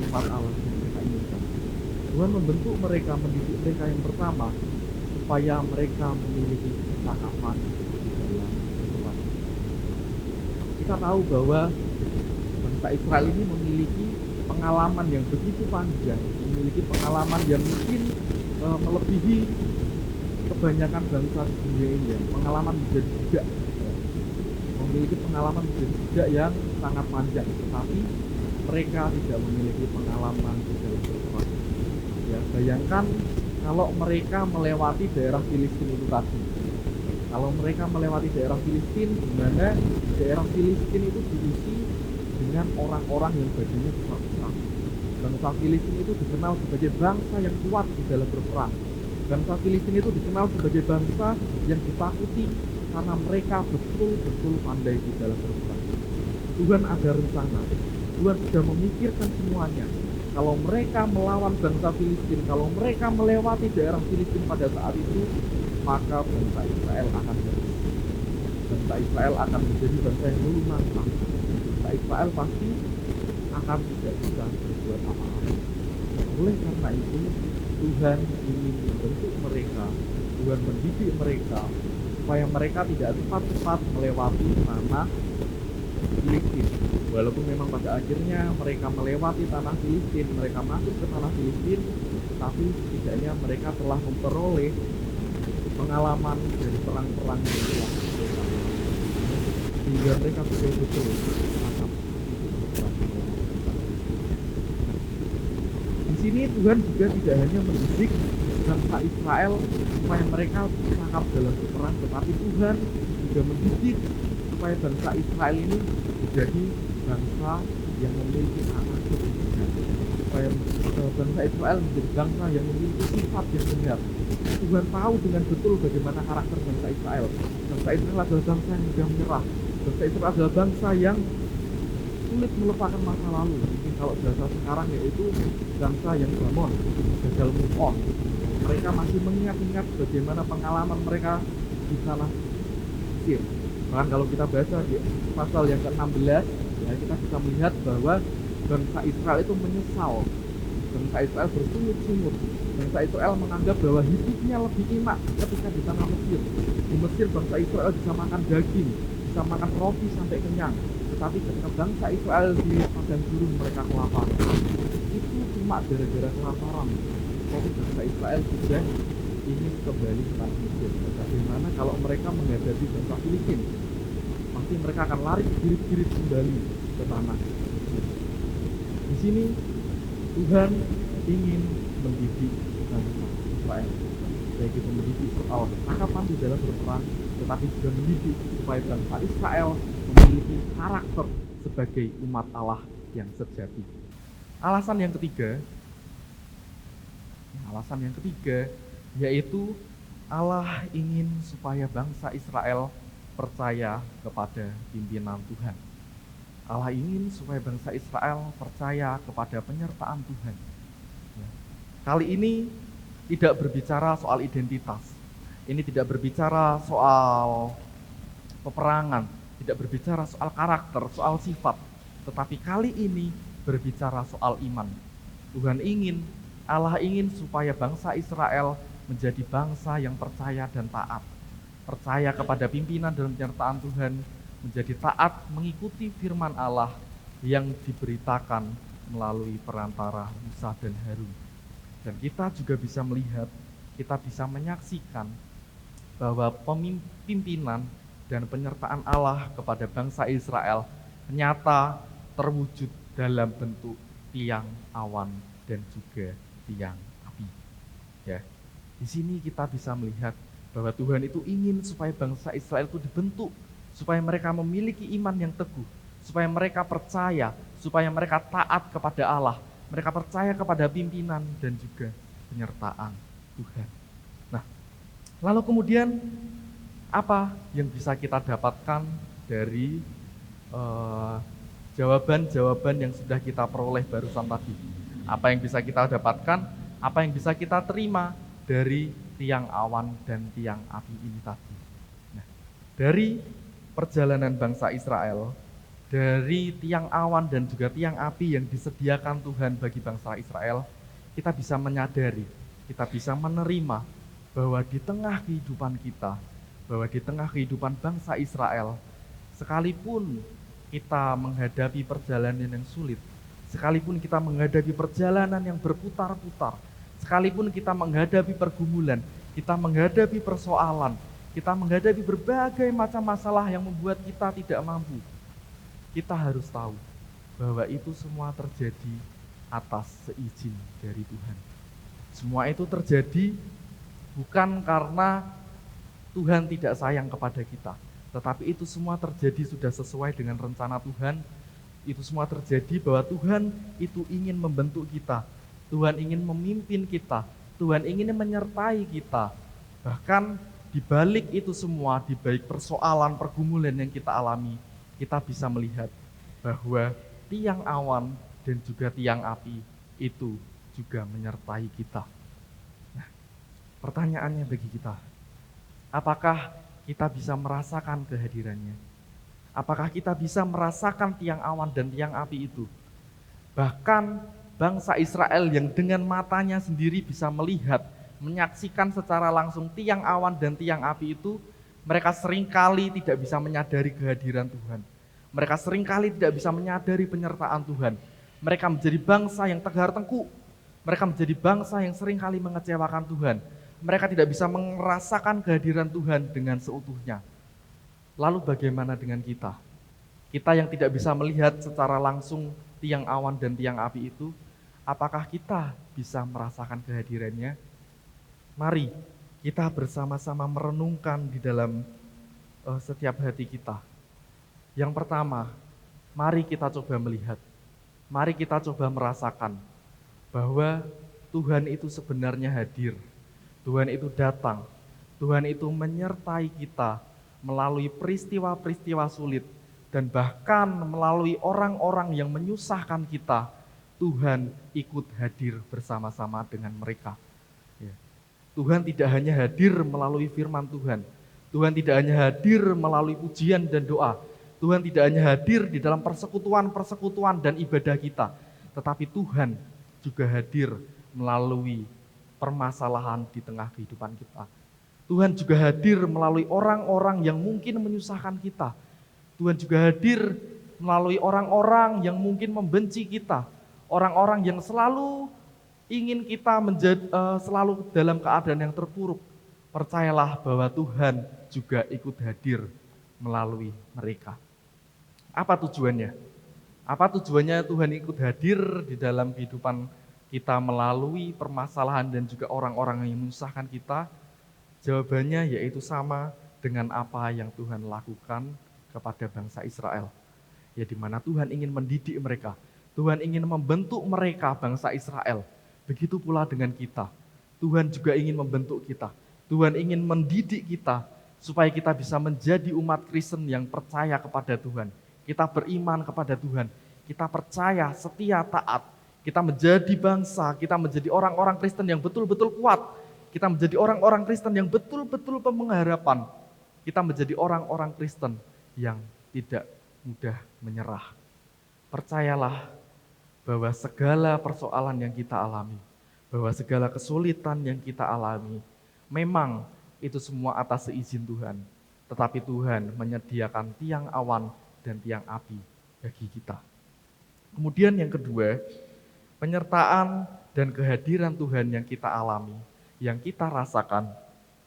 umat Allah yang mereka inginkan. Tuhan membentuk mereka, mendidik mereka yang pertama supaya mereka memiliki kecakapan di dalam kehidupan. Kita tahu bahwa bangsa Israel ini memiliki pengalaman yang begitu panjang, memiliki pengalaman yang mungkin melebihi kebanyakan bangsa di dunia ini, pengalaman menjadi jejak, memiliki pengalaman menjadi jejak yang sangat panjang, tetapi mereka tidak memiliki pengalaman di dalam berperang. Ya, bayangkan kalau mereka melewati daerah Filistin itu tadi. Kalau mereka melewati daerah Filistin, di mana daerah Filistin itu diisi dengan orang-orang yang badannya besar-besar. Bangsa Filistin itu dikenal sebagai bangsa yang kuat di dalam berperang. Bangsa Filistin itu dikenal sebagai bangsa yang ditakuti karena mereka betul-betul pandai di dalam berperang. Tuhan ada rencana, Tuhan sudah memikirkan semuanya. Kalau mereka melawan bangsa Filistin, kalau mereka melewati daerah Filistin pada saat itu, maka bangsa Israel akan habis. Bangsa Israel akan menjadi bangsa yang lumayan. Bangsa Israel pasti akan tidak bisa berbuat apa-apa. Oleh karena itu, Tuhan ingin membentuk mereka, Tuhan mendidik mereka, supaya mereka tidak cepat-cepat melewati tanah Filistin, Walaupun memang pada akhirnya mereka melewati tanah Filistin, mereka masuk ke tanah Filistin, tapi setidaknya mereka telah memperoleh pengalaman dari perang-perang yang telah mereka lewati. Sehingga mereka betul-betul akan di sini Tuhan juga tidak hanya mendidik bangsa Israel supaya mereka cakap dalam berperang, tetapi Tuhan juga mendidik supaya bangsa Israel ini menjadi bangsa yang memiliki karakter yang benar, supaya bangsa Israel menjadi bangsa yang memiliki sifat yang benar. Tuhan tahu dengan betul bagaimana karakter bangsa Israel. Bangsa Israel adalah bangsa yang mudah menyerah. Bangsa Israel adalah bangsa yang sulit melupakan masa lalu. Mungkin kalau bahasa sekarang yaitu bangsa yang gamon, gagal move on. Mereka masih mengingat-ingat bagaimana pengalaman mereka di tanah Mesir. Bahkan kalau kita baca di pasal yang ke-16, ya, kita bisa melihat bahwa bangsa Israel itu menyesal. Bangsa Israel bersungut-sungut. Bangsa Israel menganggap bahwa hidupnya lebih nikmat ketika di tanah Mesir. Di Mesir bangsa Israel bisa makan daging, bisa makan roti sampai kenyang. Tetapi ketika bangsa Israel di padang gurun mereka kelaparan. Itu cuma gara-gara kelaparan. Tapi bangsa Israel juga ingin kembali ke tanah Mesir. Bagaimana kalau mereka menghadapi bangsa Filistin? Pasti mereka akan lari girit-girit kembali ke tanah Mesir. Di sini Tuhan ingin mendidik bangsa Israel. Baik itu mendidik soal kecakapan di dalam berperang, tetapi juga mendidik supaya bangsa Israel memiliki karakter sebagai umat Allah yang sejati. Alasan yang ketiga yaitu Allah ingin supaya bangsa Israel percaya kepada pimpinan Tuhan. Allah ingin supaya bangsa Israel percaya kepada penyertaan Tuhan. Kali ini tidak berbicara soal identitas. Ini tidak berbicara soal peperangan, tidak berbicara soal karakter, soal sifat. Tetapi kali ini berbicara soal iman. Allah ingin supaya bangsa Israel menjadi bangsa yang percaya dan taat. Percaya kepada pimpinan dan penyertaan Tuhan, menjadi taat mengikuti firman Allah yang diberitakan melalui perantara Musa dan Harun. Dan kita juga bisa melihat, kita bisa menyaksikan bahwa pimpinan dan penyertaan Allah kepada bangsa Israel nyata terwujud dalam bentuk tiang awan dan juga tiang api. Ya. Di sini kita bisa melihat bahwa Tuhan itu ingin supaya bangsa Israel itu dibentuk, supaya mereka memiliki iman yang teguh, supaya mereka percaya, supaya mereka taat kepada Allah, mereka percaya kepada pimpinan dan juga penyertaan Tuhan. Nah, lalu kemudian apa yang bisa kita dapatkan dari jawaban-jawaban yang sudah kita peroleh barusan tadi? Apa yang bisa kita dapatkan? Apa yang bisa kita terima dari tiang awan dan tiang api ini tadi? Nah, dari perjalanan bangsa Israel, dari tiang awan dan juga tiang api yang disediakan Tuhan bagi bangsa Israel, kita bisa menyadari, kita bisa menerima bahwa di tengah kehidupan kita, bahwa di tengah kehidupan bangsa Israel, sekalipun kita menghadapi perjalanan yang sulit, sekalipun kita menghadapi perjalanan yang berputar-putar, sekalipun kita menghadapi pergumulan, kita menghadapi persoalan, kita menghadapi berbagai macam masalah yang membuat kita tidak mampu, kita harus tahu bahwa itu semua terjadi atas seizin dari Tuhan. Semua itu terjadi bukan karena Tuhan tidak sayang kepada kita, tetapi itu semua terjadi sudah sesuai dengan rencana Tuhan. Itu semua terjadi bahwa Tuhan itu ingin membentuk kita, Tuhan ingin memimpin kita, Tuhan ingin menyertai kita. Bahkan di balik itu semua, di balik persoalan, pergumulan yang kita alami, kita bisa melihat bahwa tiang awan dan juga tiang api itu juga menyertai kita. Nah, pertanyaannya bagi kita, apakah kita bisa merasakan kehadirannya? Apakah kita bisa merasakan tiang awan dan tiang api itu? Bahkan bangsa Israel yang dengan matanya sendiri bisa melihat, menyaksikan secara langsung tiang awan dan tiang api itu, mereka seringkali tidak bisa menyadari kehadiran Tuhan. Mereka seringkali tidak bisa menyadari penyertaan Tuhan. Mereka menjadi bangsa yang tegar tengkuk. Mereka menjadi bangsa yang seringkali mengecewakan Tuhan. Mereka tidak bisa merasakan kehadiran Tuhan dengan seutuhnya. Lalu bagaimana dengan kita? Kita yang tidak bisa melihat secara langsung tiang awan dan tiang api itu, apakah kita bisa merasakan kehadirannya? Mari kita bersama-sama merenungkan di dalam setiap hati kita. Yang pertama, mari kita coba melihat, mari kita coba merasakan bahwa Tuhan itu sebenarnya hadir. Tuhan itu datang, Tuhan itu menyertai kita melalui peristiwa-peristiwa sulit, dan bahkan melalui orang-orang yang menyusahkan kita, Tuhan ikut hadir bersama-sama dengan mereka. Ya. Tuhan tidak hanya hadir melalui firman Tuhan, Tuhan tidak hanya hadir melalui pujian dan doa, Tuhan tidak hanya hadir di dalam persekutuan-persekutuan dan ibadah kita, tetapi Tuhan juga hadir melalui permasalahan di tengah kehidupan kita. Tuhan juga hadir melalui orang-orang yang mungkin menyusahkan kita. Tuhan juga hadir melalui orang-orang yang mungkin membenci kita. Orang-orang yang selalu ingin kita selalu dalam keadaan yang terpuruk. Percayalah bahwa Tuhan juga ikut hadir melalui mereka. Apa tujuannya? Apa tujuannya Tuhan ikut hadir di dalam kehidupan kita melalui permasalahan dan juga orang-orang yang menyusahkan kita? Jawabannya yaitu sama dengan apa yang Tuhan lakukan kepada bangsa Israel. Ya, di mana Tuhan ingin mendidik mereka. Tuhan ingin membentuk mereka, bangsa Israel. Begitu pula dengan kita. Tuhan juga ingin membentuk kita. Tuhan ingin mendidik kita supaya kita bisa menjadi umat Kristen yang percaya kepada Tuhan. Kita beriman kepada Tuhan. Kita percaya, setia, taat. Kita menjadi bangsa, kita menjadi orang-orang Kristen yang betul-betul kuat. Kita menjadi orang-orang Kristen yang betul-betul pengharapan. Kita menjadi orang-orang Kristen yang tidak mudah menyerah. Percayalah bahwa segala persoalan yang kita alami, bahwa segala kesulitan yang kita alami, memang itu semua atas seizin Tuhan. Tetapi Tuhan menyediakan tiang awan dan tiang api bagi kita. Kemudian yang kedua, penyertaan dan kehadiran Tuhan yang kita alami, yang kita rasakan,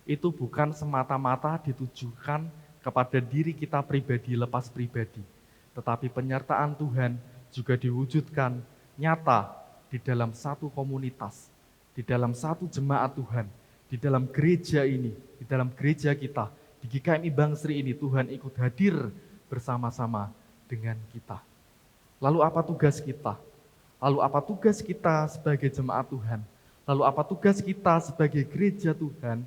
itu bukan semata-mata ditujukan kepada diri kita pribadi lepas pribadi, tetapi penyertaan Tuhan juga diwujudkan nyata di dalam satu komunitas, di dalam satu jemaat Tuhan, di dalam gereja ini, di dalam gereja kita, di GKMI Bangsri ini Tuhan ikut hadir bersama-sama dengan kita. Lalu apa tugas kita? Lalu apa tugas kita sebagai jemaat Tuhan? Lalu apa tugas kita sebagai gereja Tuhan?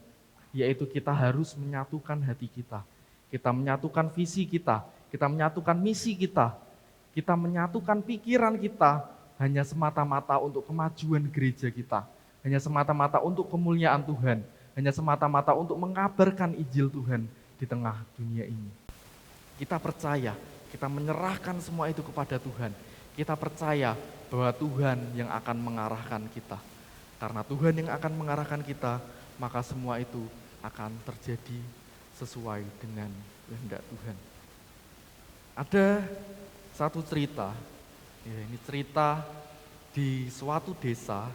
Yaitu kita harus menyatukan hati kita. Kita menyatukan visi kita. Kita menyatukan misi kita. Kita menyatukan pikiran kita hanya semata-mata untuk kemajuan gereja kita. Hanya semata-mata untuk kemuliaan Tuhan. Hanya semata-mata untuk mengabarkan Injil Tuhan di tengah dunia ini. Kita percaya, kita menyerahkan semua itu kepada Tuhan. Kita percaya bahwa Tuhan yang akan mengarahkan kita. Karena Tuhan yang akan mengarahkan kita, maka semua itu akan terjadi sesuai dengan kehendak Tuhan. Ada satu cerita, ya ini cerita di suatu desa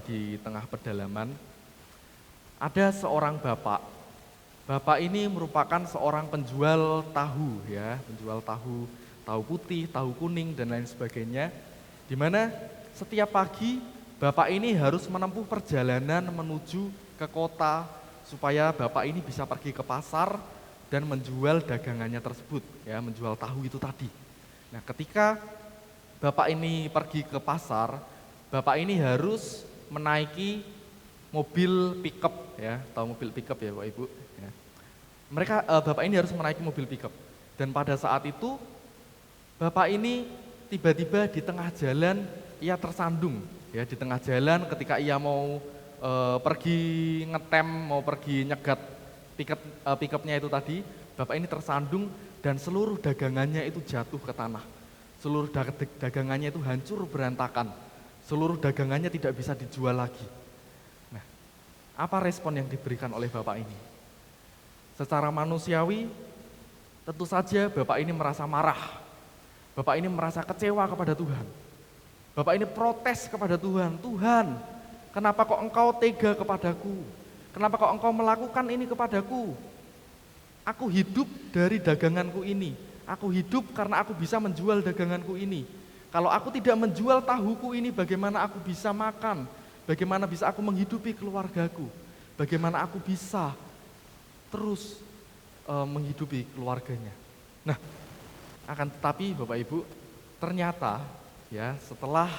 di tengah pedalaman. Ada seorang bapak. Bapak ini merupakan seorang penjual tahu, ya, penjual tahu putih, tahu kuning dan lain sebagainya. Di mana setiap pagi Bapak ini harus menempuh perjalanan menuju ke kota supaya Bapak ini bisa pergi ke pasar dan menjual dagangannya tersebut, ya, menjual tahu itu tadi. Nah, ketika Bapak ini pergi ke pasar, Bapak ini harus menaiki mobil pickup, ya, tahu mobil pickup ya Bapak Ibu. Ya. Bapak ini harus menaiki mobil pickup. Dan pada saat itu Bapak ini tiba-tiba di tengah jalan ia tersandung. Ya, di tengah jalan ketika ia mau pergi ngetem, mau pergi nyegat pickupnya itu tadi, Bapak ini tersandung dan seluruh dagangannya itu jatuh ke tanah. Seluruh dagangannya itu hancur berantakan. Seluruh dagangannya tidak bisa dijual lagi. Nah, apa respon yang diberikan oleh Bapak ini? Secara manusiawi, Tentu saja Bapak ini merasa marah. Bapak ini merasa kecewa kepada Tuhan. Bapak ini protes kepada Tuhan. Tuhan, kenapa kok Engkau tega kepadaku? Kenapa kok Engkau melakukan ini kepadaku? Aku hidup dari daganganku ini. Aku hidup karena aku bisa menjual daganganku ini. Kalau aku tidak menjual tahuku ini, bagaimana aku bisa makan? Bagaimana bisa aku menghidupi keluargaku? Bagaimana aku bisa terus menghidupi keluarganya? Nah, akan tetapi Bapak Ibu, ternyata ya setelah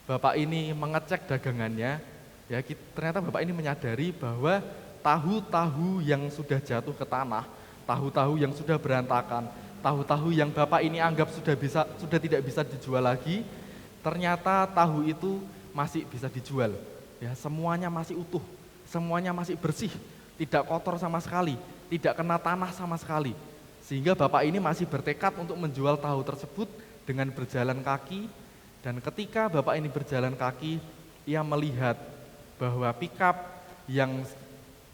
Bapak ini mengecek dagangannya, ya ternyata Bapak ini menyadari bahwa tahu-tahu yang sudah jatuh ke tanah, tahu-tahu yang sudah berantakan, tahu-tahu yang Bapak ini anggap sudah tidak bisa dijual lagi, ternyata tahu itu masih bisa dijual. Ya, semuanya masih utuh, semuanya masih bersih, tidak kotor sama sekali, tidak kena tanah sama sekali. Sehingga Bapak ini masih bertekad untuk menjual tahu tersebut dengan berjalan kaki, dan ketika Bapak ini berjalan kaki, ia melihat bahwa pickup yang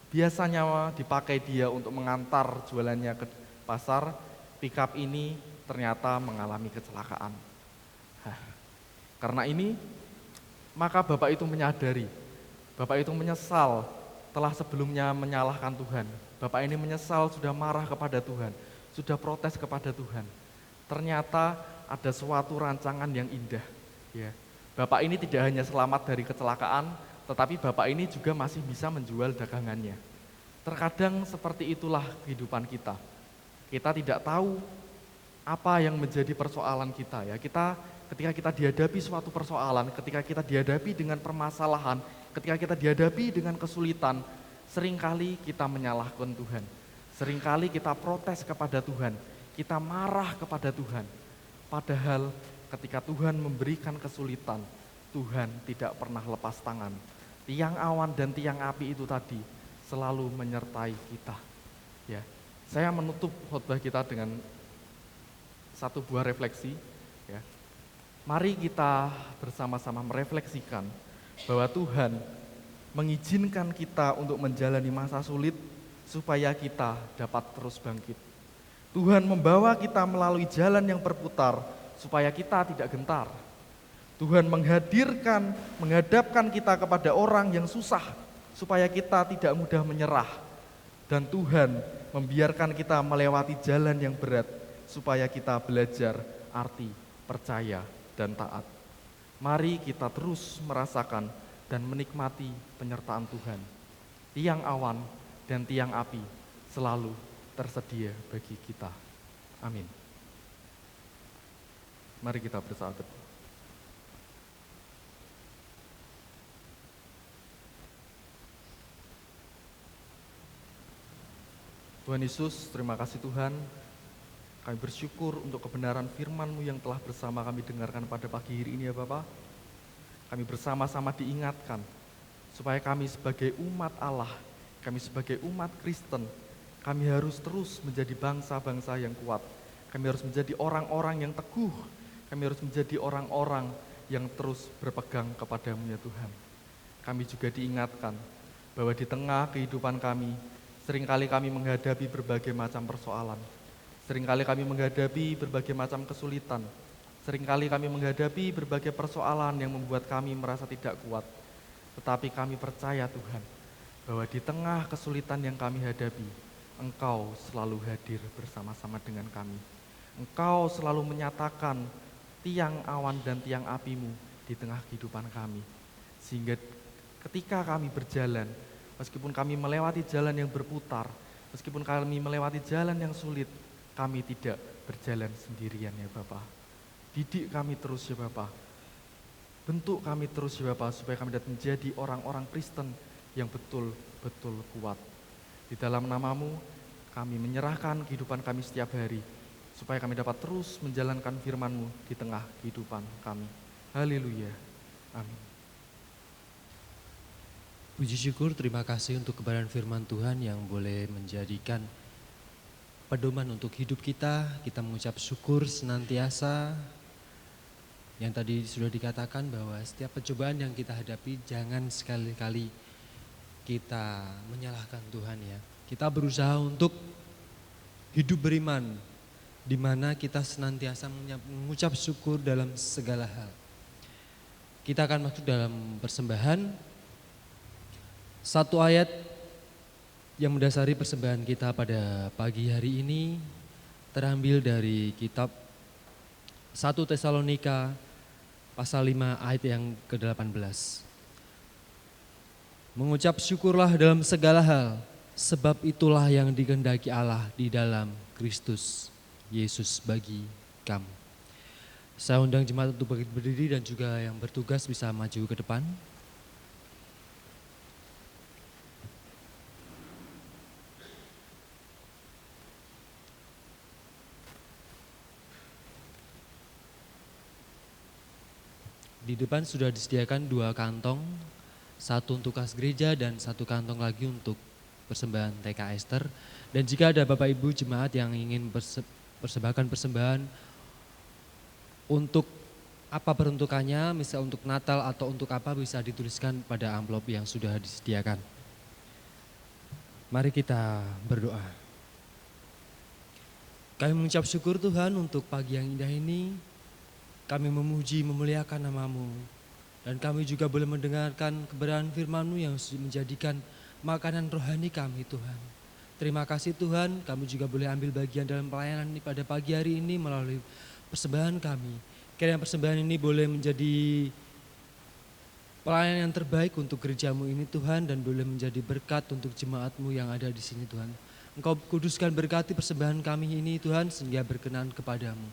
biasanya dipakai dia untuk mengantar jualannya ke pasar, pickup ini ternyata mengalami kecelakaan. Karena ini, maka Bapak itu menyadari, Bapak itu menyesal telah sebelumnya menyalahkan Tuhan. Bapak ini menyesal sudah marah kepada Tuhan, sudah protes kepada Tuhan. Ternyata ada suatu rancangan yang indah. Ya. Bapak ini tidak hanya selamat dari kecelakaan, tetapi Bapak ini juga masih bisa menjual dagangannya. Terkadang seperti itulah kehidupan kita. Kita tidak tahu apa yang menjadi persoalan kita. Ya, ketika kita dihadapi suatu persoalan, ketika kita dihadapi dengan permasalahan, ketika kita dihadapi dengan kesulitan, seringkali kita menyalahkan Tuhan. Seringkali kita protes kepada Tuhan, kita marah kepada Tuhan. Padahal ketika Tuhan memberikan kesulitan, Tuhan tidak pernah lepas tangan. Tiang awan dan tiang api itu tadi selalu menyertai kita. Ya, saya menutup khotbah kita dengan satu buah refleksi. Ya, mari kita bersama-sama merefleksikan bahwa Tuhan mengizinkan kita untuk menjalani masa sulit supaya kita dapat terus bangkit. Tuhan membawa kita melalui jalan yang berputar supaya kita tidak gentar. Tuhan menghadapkan kita kepada orang yang susah supaya kita tidak mudah menyerah. Dan Tuhan membiarkan kita melewati jalan yang berat supaya kita belajar arti percaya dan taat. Mari kita terus merasakan dan menikmati penyertaan Tuhan. Tiang awan dan tiang api selalu tersedia bagi kita. Amin. Mari kita bersahabat. Tuhan Yesus, terima kasih Tuhan. Kami bersyukur untuk kebenaran firman-Mu yang telah bersama kami dengarkan pada pagi hari ini ya Bapak. Kami bersama-sama diingatkan supaya kami sebagai umat Allah, kami sebagai umat Kristen, kami harus terus menjadi bangsa-bangsa yang kuat. Kami harus menjadi orang-orang yang teguh. Kami harus menjadi orang-orang yang terus berpegang kepada-Mu ya Tuhan. Kami juga diingatkan bahwa di tengah kehidupan kami, seringkali kami menghadapi berbagai macam persoalan. Seringkali kami menghadapi berbagai macam kesulitan. Seringkali kami menghadapi berbagai persoalan yang membuat kami merasa tidak kuat. Tetapi kami percaya Tuhan, bahwa di tengah kesulitan yang kami hadapi, Engkau selalu hadir bersama-sama dengan kami. Engkau selalu menyatakan tiang awan dan tiang api-Mu di tengah kehidupan kami. Sehingga ketika kami berjalan, meskipun kami melewati jalan yang berputar, meskipun kami melewati jalan yang sulit, kami tidak berjalan sendirian ya Bapak. Didik kami terus ya Bapak. Bentuk kami terus ya Bapak, supaya kami dapat menjadi orang-orang Kristen yang betul-betul kuat. Di dalam nama-Mu, kami menyerahkan kehidupan kami setiap hari, supaya kami dapat terus menjalankan firman-Mu di tengah kehidupan kami. Haleluya. Amin. Puji syukur, terima kasih untuk kebenaran firman Tuhan yang boleh menjadikan pedoman untuk hidup kita. Kita mengucap syukur senantiasa. Yang tadi sudah dikatakan bahwa setiap percobaan yang kita hadapi, jangan sekali-kali kita menyalahkan Tuhan ya. Kita berusaha untuk hidup beriman, di mana kita senantiasa mengucap syukur dalam segala hal. Kita akan masuk dalam persembahan. Satu ayat yang mendasari persembahan kita pada pagi hari ini terambil dari kitab 1 Tesalonika pasal 5 ayat yang ke-18. Mengucap syukurlah dalam segala hal, sebab itulah yang dikehendaki Allah di dalam Kristus Yesus bagi kamu. Saya undang jemaat untuk berdiri dan juga yang bertugas bisa maju ke depan. Di depan sudah disediakan 2 kantong, satu untuk kas gereja dan 1 kantong lagi untuk persembahan TK Esther. Dan jika ada Bapak Ibu jemaat yang ingin persembahkan persembahan untuk apa peruntukannya, misal untuk Natal atau untuk apa, bisa dituliskan pada amplop yang sudah disediakan. Mari kita berdoa. Kami mengucap syukur Tuhan untuk pagi yang indah ini. Kami memuji, memuliakan nama-Mu. Dan kami juga boleh mendengarkan kebenaran firman-Mu yang menjadikan makanan rohani kami Tuhan. Terima kasih Tuhan, kami juga boleh ambil bagian dalam pelayanan ini pada pagi hari ini melalui persembahan kami. Kiranya persembahan ini boleh menjadi pelayanan yang terbaik untuk gereja-Mu ini Tuhan, dan boleh menjadi berkat untuk jemaat-Mu yang ada di sini Tuhan. Engkau kuduskan berkati persembahan kami ini Tuhan, sehingga berkenan kepadamu.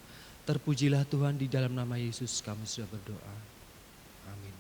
Terpujilah Tuhan, di dalam nama Yesus kami sudah berdoa. Amin.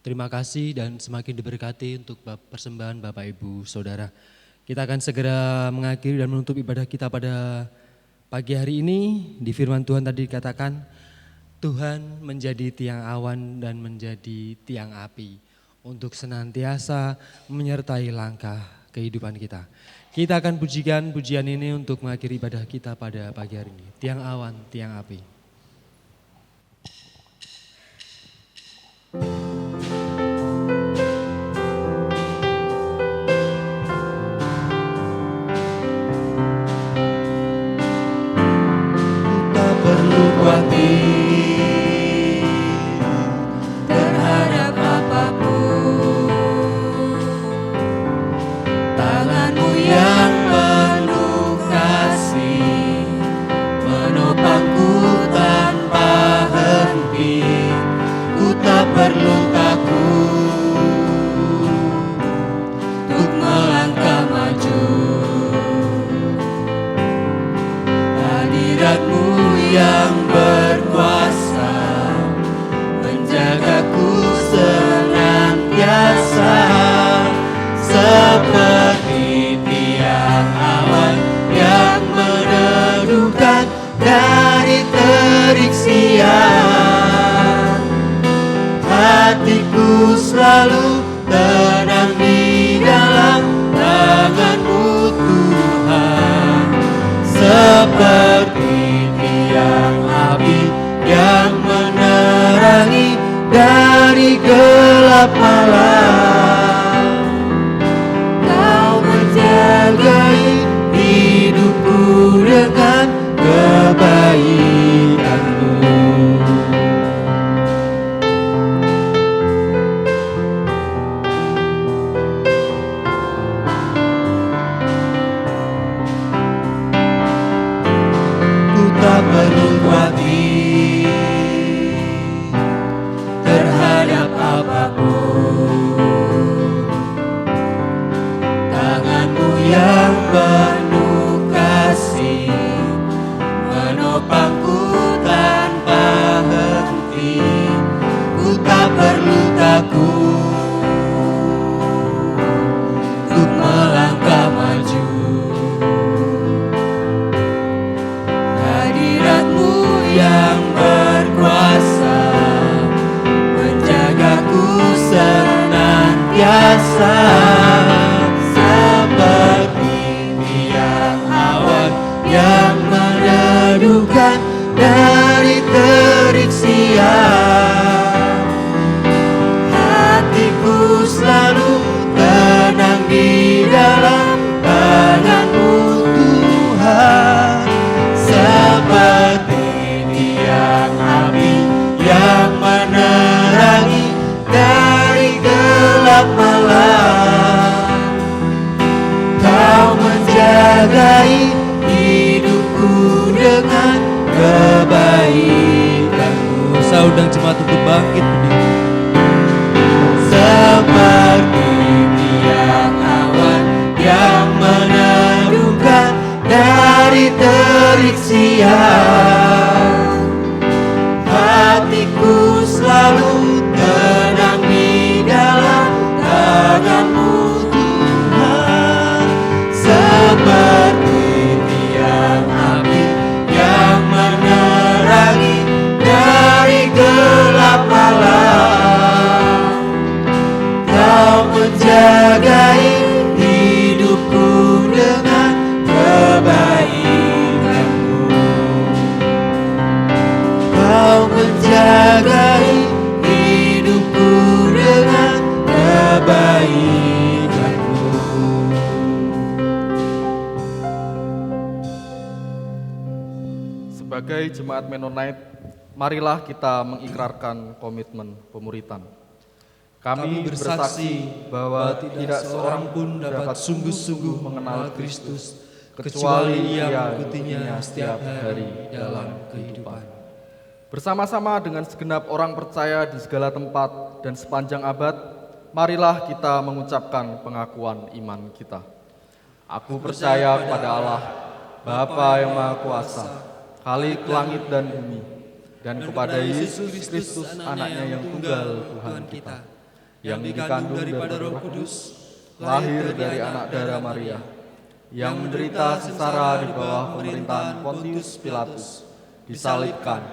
Terima kasih dan semakin diberkati untuk persembahan Bapak Ibu Saudara. Kita akan segera mengakhiri dan menutup ibadah kita pada pagi hari ini. Di firman Tuhan tadi dikatakan, Tuhan menjadi tiang awan dan menjadi tiang api untuk senantiasa menyertai langkah kehidupan kita. Kita akan pujikan pujian ini untuk mengakhiri ibadah kita pada pagi hari ini. Tiang awan, tiang api. Terhadap apapun, tangan-Mu yang penuh kasih menopangku dari gelap malam. Kau menjagai hidupku dengan kebaikan-Mu. Ku tak perlu khawatir terhadap apapun. Tangan-Mu yang penuh kasih menopangku tanpa henti. Ku tak perlu takut untuk melangkah maju. Hadirat-Mu yang berkuasa menjagaku senantiasa, seperti tiang awan yang meneduhkan dari terik siang. Hatiku selalu tenang di dalam tangan-Mu Tuhan, seperti tiang api yang menerangi dari gelap malam. Kau menjagai hidupku dengan kebaikan-Mu. Saya undang jemaat untuk bangkit berdiri. Seperti tiang awan yang meneduhkan dari terik siang. Hatiku selalu tenang di dalam tangan-Mu Tuhan, seperti tiang api yang menerangi dari gelap malam. Kau menjagai hidupku dengan kebaikan-Mu. Kau menjagai hidupku dengan kebaikan-Mu. Sebagai jemaat Mennonite, marilah kita mengikrarkan komitmen pemuritan. Kami bersaksi bahwa tidak seorang pun dapat sungguh-sungguh mengenal Kristus kecuali ia mengikutinya setiap hari dalam kehidupan. Bersama-sama dengan segenap orang percaya di segala tempat dan sepanjang abad, marilah kita mengucapkan pengakuan iman kita. Aku percaya kepada Allah, Bapa yang Maha Kuasa, Khalik langit dan bumi, dan kepada Yesus Kristus, anaknya yang tunggal Tuhan kita, yang dikandung daripada Roh Kudus, lahir dari anak darah Maria, yang menderita sengsara di bawah pemerintahan Pontius Pilatus, disalibkan,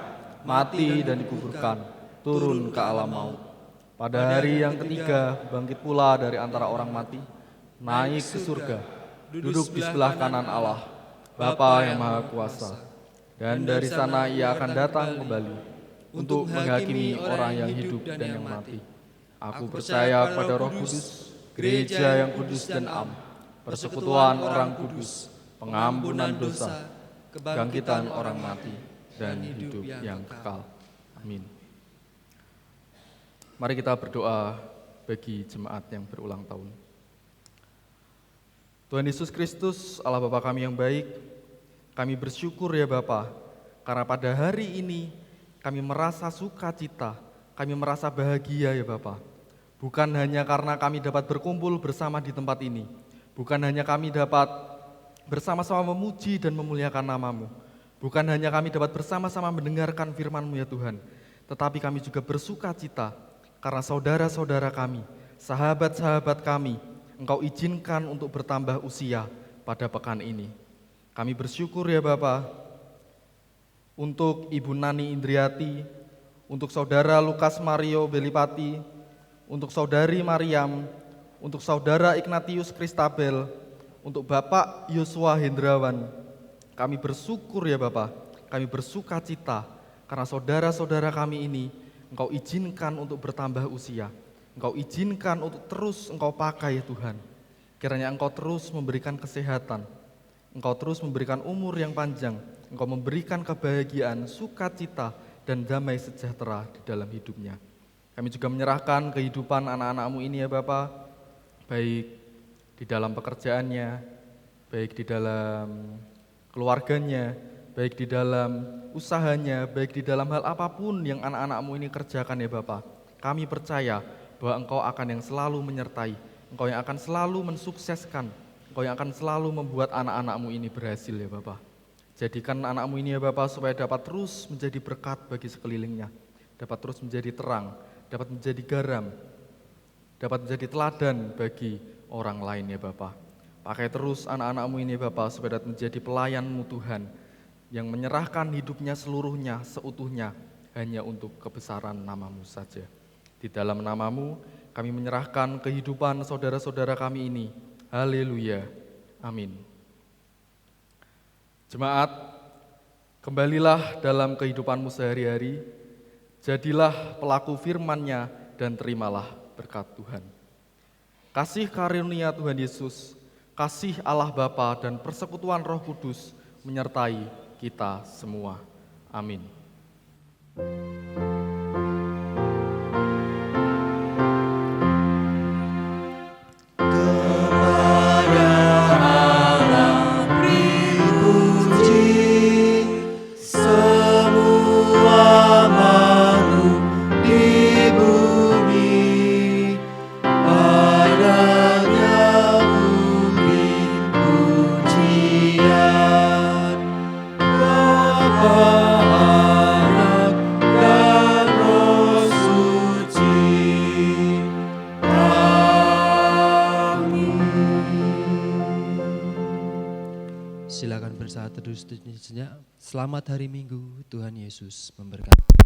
mati dan dikuburkan, turun ke alam maut. Pada hari yang ketiga bangkit pula dari antara orang mati, naik ke surga, duduk di sebelah kanan Allah, Bapa yang Maha Kuasa, dan dari sana ia akan datang kembali untuk menghakimi orang yang hidup dan yang mati. Aku percaya pada Roh Kudus, gereja yang kudus dan am, persekutuan orang kudus, pengampunan dosa, kebangkitan orang mati, dan hidup yang kekal. Amin. Mari kita berdoa bagi jemaat yang berulang tahun. Tuhan Yesus Kristus, Allah Bapa kami yang baik, kami bersyukur ya Bapa, karena pada hari ini kami merasa sukacita, kami merasa bahagia ya Bapa. Bukan hanya karena kami dapat berkumpul bersama di tempat ini, bukan hanya kami dapat bersama-sama memuji dan memuliakan nama-Mu, bukan hanya kami dapat bersama-sama mendengarkan firman-Mu ya Tuhan, tetapi kami juga bersukacita karena saudara-saudara kami, sahabat-sahabat kami, Engkau izinkan untuk bertambah usia pada pekan ini. Kami bersyukur ya Bapa, untuk Ibu Nani Indriati, untuk Saudara Lukas Mario Belipati, untuk Saudari Mariam, untuk Saudara Ignatius Kristabel, untuk Bapak Yosua Hendrawan. Kami bersyukur ya Bapak, kami bersukacita karena saudara-saudara kami ini Engkau izinkan untuk bertambah usia. Engkau izinkan untuk terus Engkau pakai ya Tuhan. Kiranya Engkau terus memberikan kesehatan, Engkau terus memberikan umur yang panjang, Engkau memberikan kebahagiaan, sukacita, dan damai sejahtera di dalam hidupnya. Kami juga menyerahkan kehidupan anak-anak-Mu ini ya Bapa, baik di dalam pekerjaannya, baik di dalam keluarganya, baik di dalam usahanya, baik di dalam hal apapun yang anak-anak-Mu ini kerjakan ya Bapa. Kami percaya bahwa Engkau akan yang selalu menyertai, Engkau yang akan selalu mensukseskan, Engkau yang akan selalu membuat anak-anak-Mu ini berhasil ya Bapa. Jadikan anak-Mu ini ya Bapa supaya dapat terus menjadi berkat bagi sekelilingnya, dapat terus menjadi terang, dapat menjadi garam, dapat menjadi teladan bagi orang lain ya Bapa. Pakai terus anak-anak-Mu ini ya Bapa supaya dapat menjadi pelayan-Mu Tuhan, yang menyerahkan hidupnya seluruhnya, seutuhnya, hanya untuk kebesaran nama-Mu saja. Di dalam nama-Mu, kami menyerahkan kehidupan saudara-saudara kami ini. Haleluya. Amin. Jemaat, kembalilah dalam kehidupanmu sehari-hari, jadilah pelaku firman-Nya dan terimalah berkat Tuhan. Kasih karunia Tuhan Yesus, kasih Allah Bapa dan persekutuan Roh Kudus menyertai kita semua. Amin. Silakan bersaat teduh sejenak. Selamat hari Minggu, Tuhan Yesus memberkati.